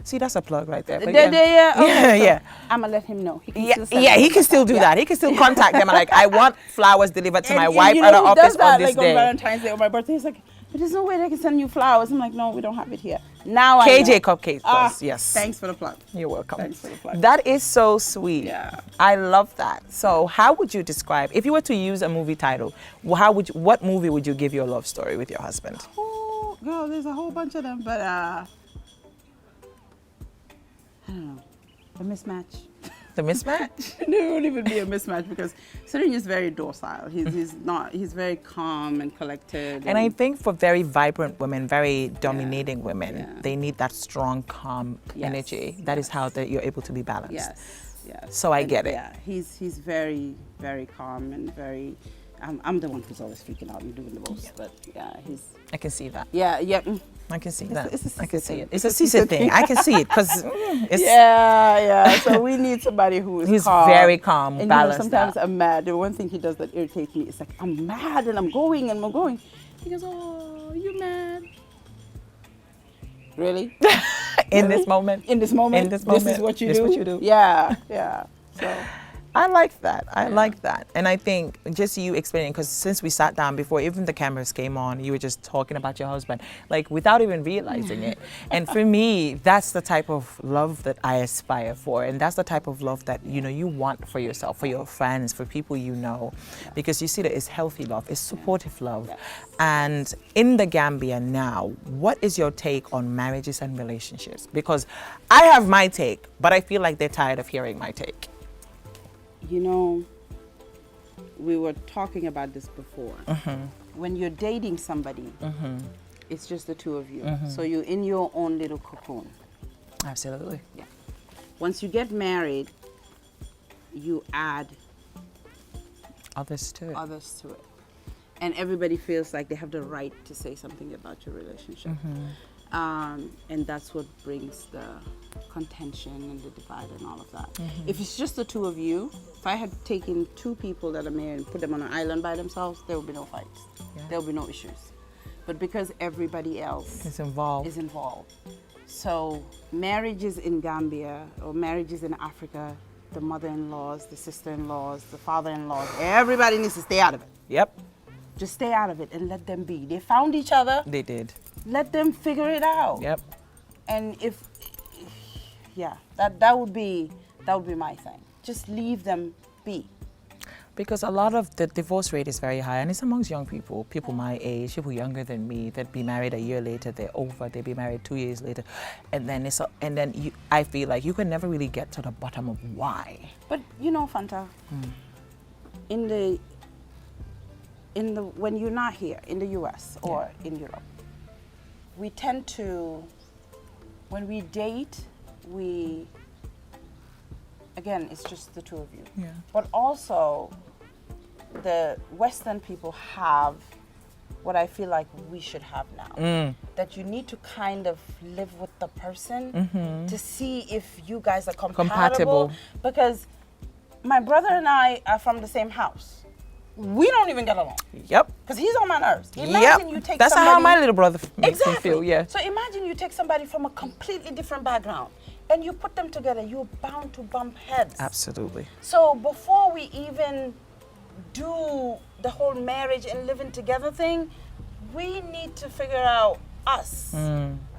See, that's a plug right there. But Yeah. Yeah, So yeah. I'm gonna let him know. He can Yeah, still send yeah, me he the can still do stuff. that. He can still contact them and like, I want flowers delivered to my And wife you at know her who office does that, on this like day. on Valentine's Day or my birthday. He's like, but there's no way they can send you flowers. I'm like, no, we don't have it here. Now I know. KJ Cupcakes does, yes. Thanks for the plug. You're welcome. Thanks for the plug. That is so sweet. Yeah. I love that. So how would you describe, if you were to use a movie title, what movie would you give your love story with your husband? Oh, girl, there's a whole bunch of them, but I don't know. A mismatch. The Mismatch? There won't even be a mismatch because Ceesay is very docile. He's very calm and collected. And I think for very vibrant women, very dominating women, yeah. they need that strong, calm Yes, energy. That is how you're able to be balanced. Yes. So I get it. Yeah, he's very, very calm and very. I'm the one who's always freaking out and doing the most, but yeah, he's. I can see that. Yeah. I can see that. It's a I can Ceesay see thing. it. It's a Ceesay thing. I can see it because it's Yeah. So we need somebody who is He's calm. very calm, And balanced sometimes out. I'm mad. The one thing he does that irritates me is like, I'm mad and I'm going. He goes, oh, you mad? Really? in this moment. In this moment? This is what you do? Yeah. So. I like that. I like that. And I think just you explaining, because since we sat down before even the cameras came on, you were just talking about your husband, like without even realizing it. And for me, that's the type of love that I aspire for. And that's the type of love that, you want for yourself, for your friends, for people you know. Because you see that it's healthy love, it's supportive love. Yes. And in the Gambia now, what is your take on marriages and relationships? Because I have my take, but I feel like they're tired of hearing my take. We were talking about this before. When you're dating somebody, it's just the two of you. So you're in your own little cocoon. Absolutely. Yeah. Once you get married, you add Others to it. others to it. And everybody feels like they have the right to say something about your relationship. And that's what brings the contention and the divide and all of that. If it's just the two of you, if I had taken two people that are married and put them on an island by themselves, there would be no fights. Yeah. There would be no issues. But because everybody else It's involved. is involved, So marriages in Gambia or marriages in Africa, the mother-in-laws, the sister-in-laws, the father-in-laws, everybody needs to stay out of it. Yep. Just stay out of it and let them be. They found each other. They did. Let them figure it out. Yep. And that would be my thing. Just leave them be. Because a lot of the divorce rate is very high, and it's amongst young people, people my age, people younger than me, that be married a year later, they're over, they be married 2 years later, and then I feel like you can never really get to the bottom of why. But you know, Fanta, when you're not here in the US or in Europe, we tend to, when we date, again, it's just the two of you. Yeah. But also, the Western people have what I feel like we should have now. That you need to kind of live with the person to see if you guys are compatible. Because my brother and I are from the same house. We don't even get along. Yep. Because he's on my nerves. Imagine you take That's somebody... how my little brother makes me Exactly. feel, yeah. So imagine you take somebody from a completely different background and you put them together, you're bound to bump heads. Absolutely. So before we even do the whole marriage and living together thing, we need to figure out us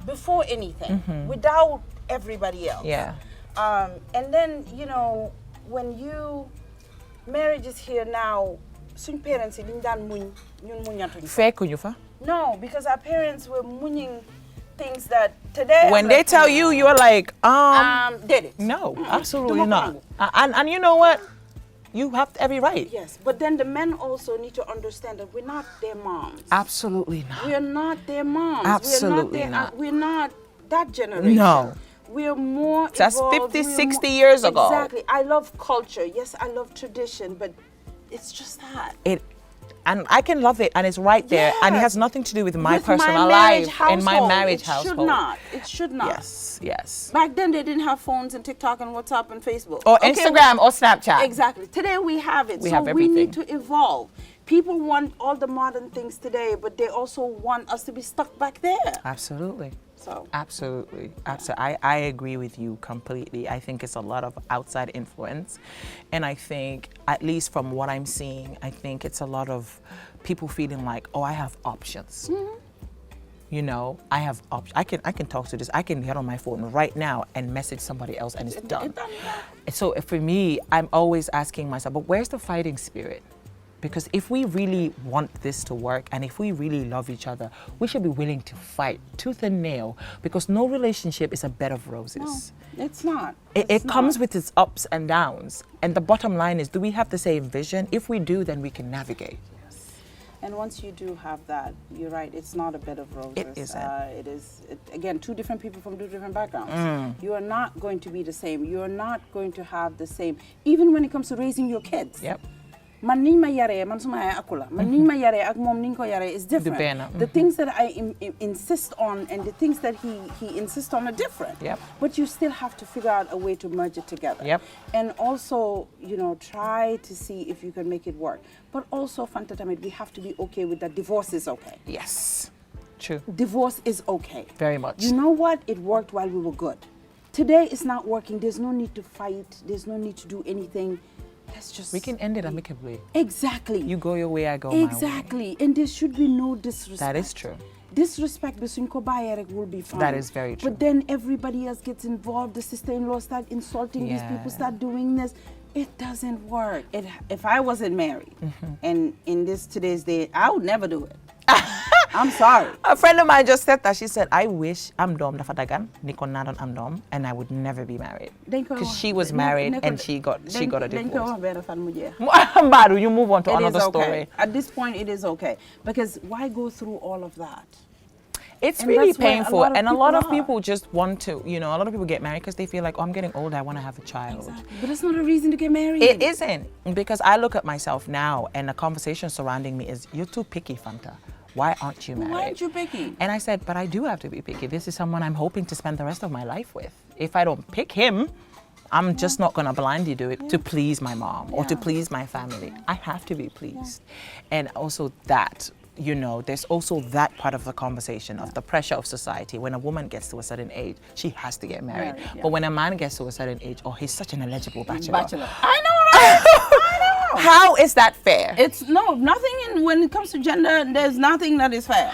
before anything, without everybody else. Yeah. And then, you know, when marriage is here now, some parents No, because our parents were muñing things that today. When they tell you, you're like, did it? No, absolutely not. And you know what? You have every right. Yes, but then the men also need to understand that we're not their moms. Absolutely not. We're not their moms. Absolutely not. We're not that generation. No. We're more That's evolved. 50, 60 years ago. Exactly. I love culture. Yes, I love tradition, but it's just that. And I can love it, and it's right there, and it has nothing to do with my personal life and my marriage household. It should not. Yes, yes. Back then they didn't have phones and TikTok and WhatsApp and Facebook. Or Instagram or Snapchat. Exactly. Today we have it. We have everything. We need to evolve. People want all the modern things today, but they also want us to be stuck back there. Absolutely. So. Absolutely. I agree with you completely. I think it's a lot of outside influence. And I think, at least from what I'm seeing, I think it's a lot of people feeling like, oh, I have options. You know, I have options. I can talk to this. I can get on my phone right now and message somebody else and it's done. So for me, I'm always asking myself, but where's the fighting spirit? Because if we really want this to work and if we really love each other, we should be willing to fight tooth and nail, because no relationship is a bed of roses. No, it's not. It comes with its ups and downs. And the bottom line is, do we have the same vision? If we do, then we can navigate. Yes. And once you do have that, you're right, it's not a bed of roses. It isn't. Again, two different people from two different backgrounds. You are not going to be the same. You are not going to have the same, even when it comes to raising your kids. Yep. Man ni ma yare, man suma akula. Man ni ma yare, ak mom ninko yare is different. The things that I insist on and the things that he insists on are different. Yep. But you still have to figure out a way to merge it together. Yep. And also, you know, try to see if you can make it work. But also, Fanta Tamid, we have to be okay with that. Divorce is okay. Yes. True. Divorce is okay. Very much. You know what? It worked while we were good. Today it's not working. There's no need to fight. There's no need to do anything. We can end it amicably. Exactly. You go your way, I go my way. Exactly. And there should be no disrespect. That is true. Disrespect between Kobayerek will be fine. That is very true. But then everybody else gets involved. The sister-in-law start insulting these people, start doing this. It doesn't work. If I wasn't married, and in today's day, I would never do it. I'm sorry. A friend of mine just said that. She said, I wish I'm dom da fadagan, nikon nadon am dom, and I would never be married. Because she was married and she got a divorce. Mbadu, you move on to another story. At this point, it is okay. Because why go through all of that? It's really painful, and a lot of people just want to, you know, a lot of people get married because they feel like, oh, I'm getting older, I want to have a child. Exactly. But it's not a reason to get married. It isn't, because I look at myself now, and the conversation surrounding me is, you're too picky, Fanta. Why aren't you married? Why aren't you picky? And I said, but I do have to be picky. This is someone I'm hoping to spend the rest of my life with. If I don't pick him, I'm just not going to blindly do it to please my mom or to please my family. I have to be pleased. And also that, you know, there's also that part of the conversation of the pressure of society. When a woman gets to a certain age, she has to get married. But when a man gets to a certain age, oh, he's such an eligible bachelor. I know, right? I know. How is that fair? It's nothing when it comes to gender, there's nothing that is fair.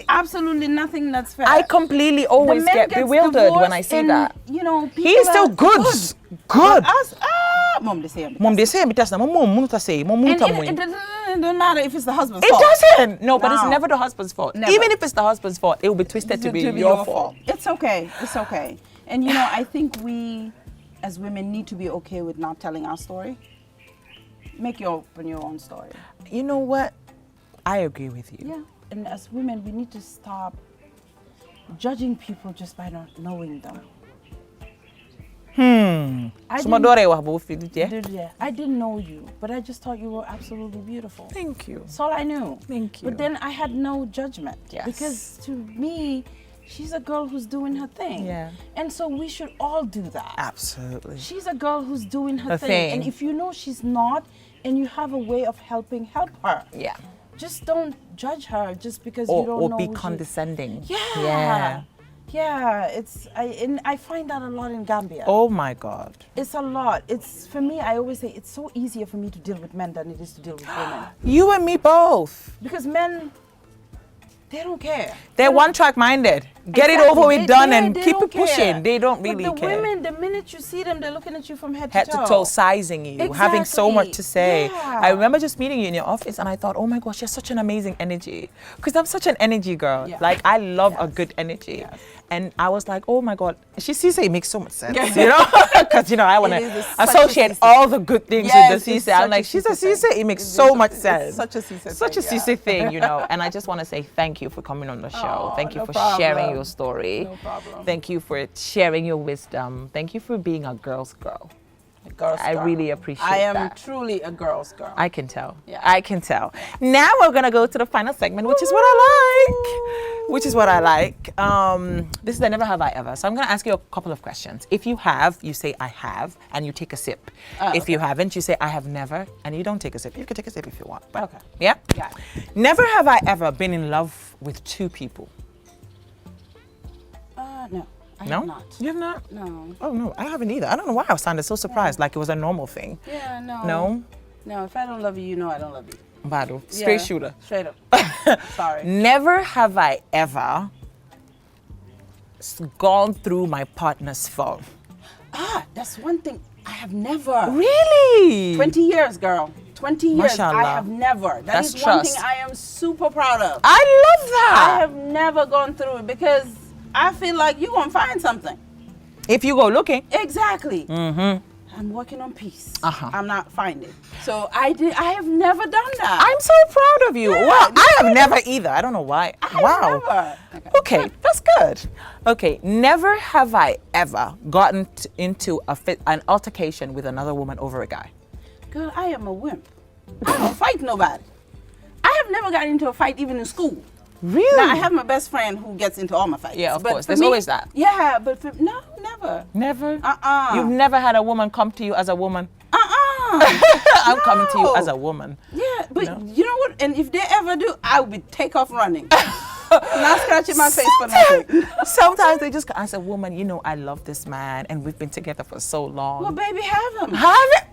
Absolutely nothing that's fair. I completely always get bewildered when I see that. You know, He's still good. Good. Mom, they say it doesn't matter if it's the husband's It fault. doesn't. No, but it's never the husband's fault. Never. Even if it's the husband's fault, it will be twisted to be your fault. It's okay. It's okay. And you know, I think we as women need to be okay with not telling our story. Make your own story. You know what? I agree with you. Yeah. And as women, we need to stop judging people just by not knowing them. I didn't know you, but I just thought you were absolutely beautiful. Thank you. That's all I knew. Thank you. But then I had no judgment. Yes. Because to me, she's a girl who's doing her thing. Yeah. And so we should all do that. Absolutely. She's a girl who's doing her thing. And if you know she's not, and you have a way of help her. Yeah. Just don't judge her just because you don't know. Or be condescending. Yeah. I find that a lot in Gambia. Oh my God. It's a lot. It's for me, I always say it's so easier for me to deal with men than it is to deal with women. You and me both. Because men, they don't care. They're one-track minded. Get it over with, done, and keep it pushing. They don't really care. But the women, the minute you see them, they're looking at you from head to toe, sizing you, having so much to say. Yeah. I remember just meeting you in your office, and I thought, oh my gosh, you're such an amazing energy. Because I'm such an energy girl. Yeah. Like, I love a good energy. Yes. And I was like, oh my God, Ceesay, it makes so much sense, you know? Because, you know, I want to associate all the good things with the Ceesay. I'm like, she's a Ceesay, it makes so much sense. Such a Ceesay Such a Ceesay thing, you know? And I just want to say thank you for coming on the show. Thank you for sharing your story. No problem. Thank you for sharing your wisdom. Thank you for being a girl's girl. I really appreciate that. I am truly a girl's girl. I can tell. Yeah. I can tell. Now we're going to go to the final segment, which is what I like. Which is what I like. This is the Never Have I Ever. So I'm going to ask you a couple of questions. If you have, you say I have, and you take a sip. If you haven't, you say I have never, and you don't take a sip. You can take a sip if you want. But, okay. Yeah? Yeah. Never have I ever been in love with two people. No. I No? have not. You have not? No. Oh, no. I haven't either. I don't know why I sounded so surprised, like it was a normal thing. Yeah, no. No? No, if I don't love you, you know I don't love you. Bado. Straight Yeah, shooter. Straight up. Sorry. Never have I ever gone through my partner's phone. That's one thing I have never. Really? 20 years, girl. 20 years. Mashallah. I have never. That's is one trust. thing I am super proud of. I love that. I have never gone through it because I feel like you're going to find something. If you go looking. Exactly. Mm-hmm. I'm working on peace. Uh-huh. I'm not finding. So I have never done that. I'm so proud of you. Yeah, Wow. I have never either. I don't know why. Wow. Never. Okay, that's good. Okay, never have I ever gotten into an altercation with another woman over a guy. Girl, I am a wimp. I don't fight nobody. I have never gotten into a fight even in school. Really? Now, I have my best friend who gets into all my fights. Yeah, of but course. for There's always that. Yeah, but no, never. Never? Uh-uh. You've never had a woman come to you as a woman? I'm coming to you as a woman. Yeah, but you know what? And if they ever do, I will take off running. Not scratching my face for nothing. Sometimes they just, as a woman, you know, I love this man and we've been together for so long. Well, baby, have him. Have it.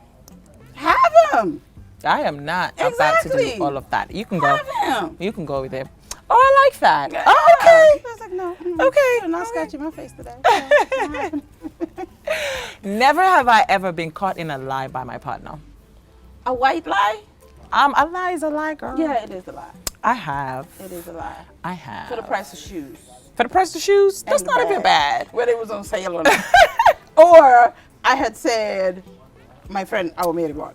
Have him. I am not about to do all of that. You can go. Have him. You can go with him. Oh, I like that. Yeah. Oh, okay. I was like, no. Okay. You're not scratching my face today. Never have I ever been caught in a lie by my partner. A white lie? A lie is a lie, girl. Yeah, it is a lie. I have. It is a lie. I have. For the price of shoes. For the price of shoes? That's And not the even bag. bad. Whether it was on sale or not. Or I had said, my friend, I will marry one.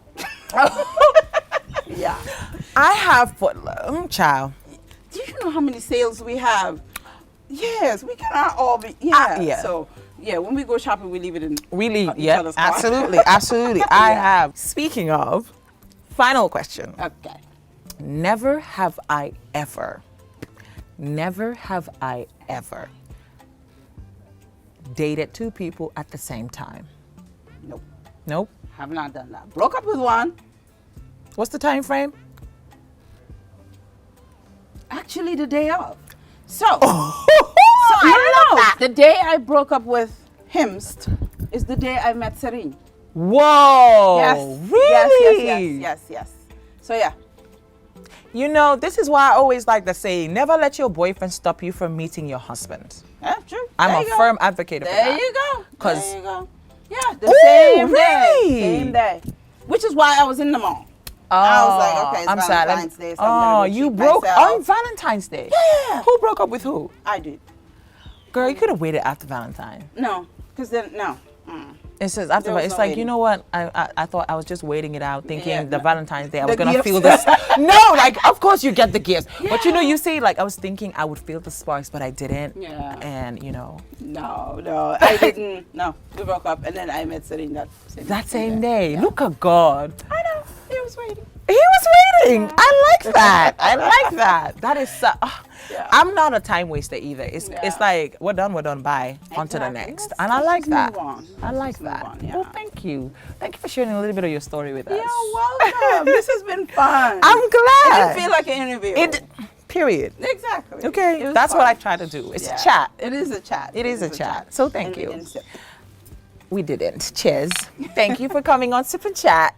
Yeah. I have put, child. Do you know how many sales we have? Yes, we cannot all be. Yeah. Yeah. So, yeah, when we go shopping, we leave it in. Really? each Yeah. other's car. Absolutely. Absolutely. I have. Speaking of, final question. Okay. Never have I ever dated two people at the same time. Nope. Nope. Have not done that. Broke up with one. What's the time frame? Actually, the day of. So, I love that. the day I broke up with Himst is the day I met Serene. Whoa. Yes. Really? Yes. So yeah. You know, this is why I always like to say, never let your boyfriend stop you from meeting your husband. Yeah, true. I'm There a you go. firm advocate of There that. you go. 'Cause- There you go. Yeah, the Ooh, same day. really? Same day. Which is why I was in the mall. Oh, I was like, okay, it's I'm sad. Valentine's Day, so oh, I'm gonna go you treat broke myself. on Valentine's Day? Yeah. Who broke up with who? I did. Girl, you could have waited after Valentine. No, because then, no. Mm. It says after, There was it's no like, waiting. you know what? I thought I was just waiting it out, thinking Yeah, the no. Valentine's Day I was The gonna gifts. feel this. No, like of course you get the gifts, but you know, Yeah. you see, like I was thinking I would feel the sparks, but I didn't. Yeah. And you know, No, I didn't. No, we broke up, and then I met Serene that same day. Look at God. I know. He was waiting. He was waiting. I like that. I like that. That is so. Yeah. I'm not a time waster either. It's Yeah. like we're done. Bye. On to the Exactly. next. Let's- And I let's like just that. move on. I Let's like just move that. on, yeah. Well, thank you. Thank you for sharing a little bit of your story with us. You're welcome. This has been fun. I'm It glad. didn't feel like an interview. It. Period. Exactly. Okay. It was That's fun. what I try to do. It's Yeah. a chat. It is a chat. It is a chat. So thank And we you. didn't sip. We didn't. Cheers. Thank you for coming on Sip and Chat.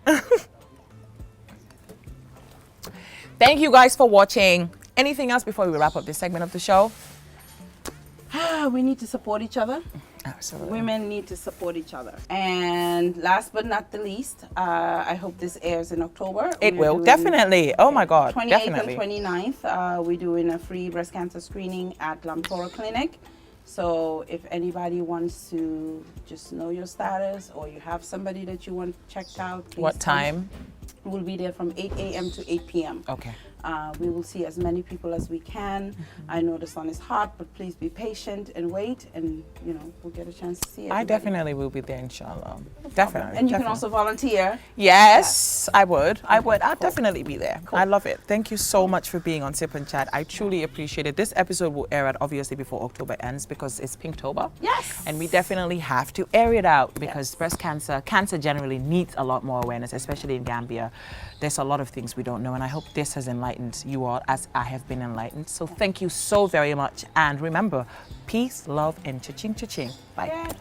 Thank you guys for watching. Anything else before we wrap up this segment of the show? We need to support each other. Absolutely. Women need to support each other. And last but not the least, I hope this airs in October. It We're will. doing Definitely. Oh my God. 28th Definitely. and 29th, we're doing a free breast cancer screening at Lamtora Clinic. So if anybody wants to just know your status or you have somebody that you want checked out, please What come. time? We'll be there from 8 a.m. to 8 p.m. Okay. We will see as many people as we can. I know the sun is hot, but please be patient and wait, and you know we'll get a chance to see it. I definitely will be there, inshallah. Definitely. And you can definitely. also volunteer. Yes, I would. I'll definitely be there. I love it. Thank you so much for being on Sip and Chat. I truly appreciate it. This episode will air out obviously before October ends because it's Pinktober. Yes. And we definitely have to air it out because breast cancer generally needs a lot more awareness, especially in Gambia. There's a lot of things we don't know, and I hope this has enlightened you all as I have been enlightened. So thank you so very much. And remember, peace, love, and cha-ching, cha-ching. Bye. Yeah.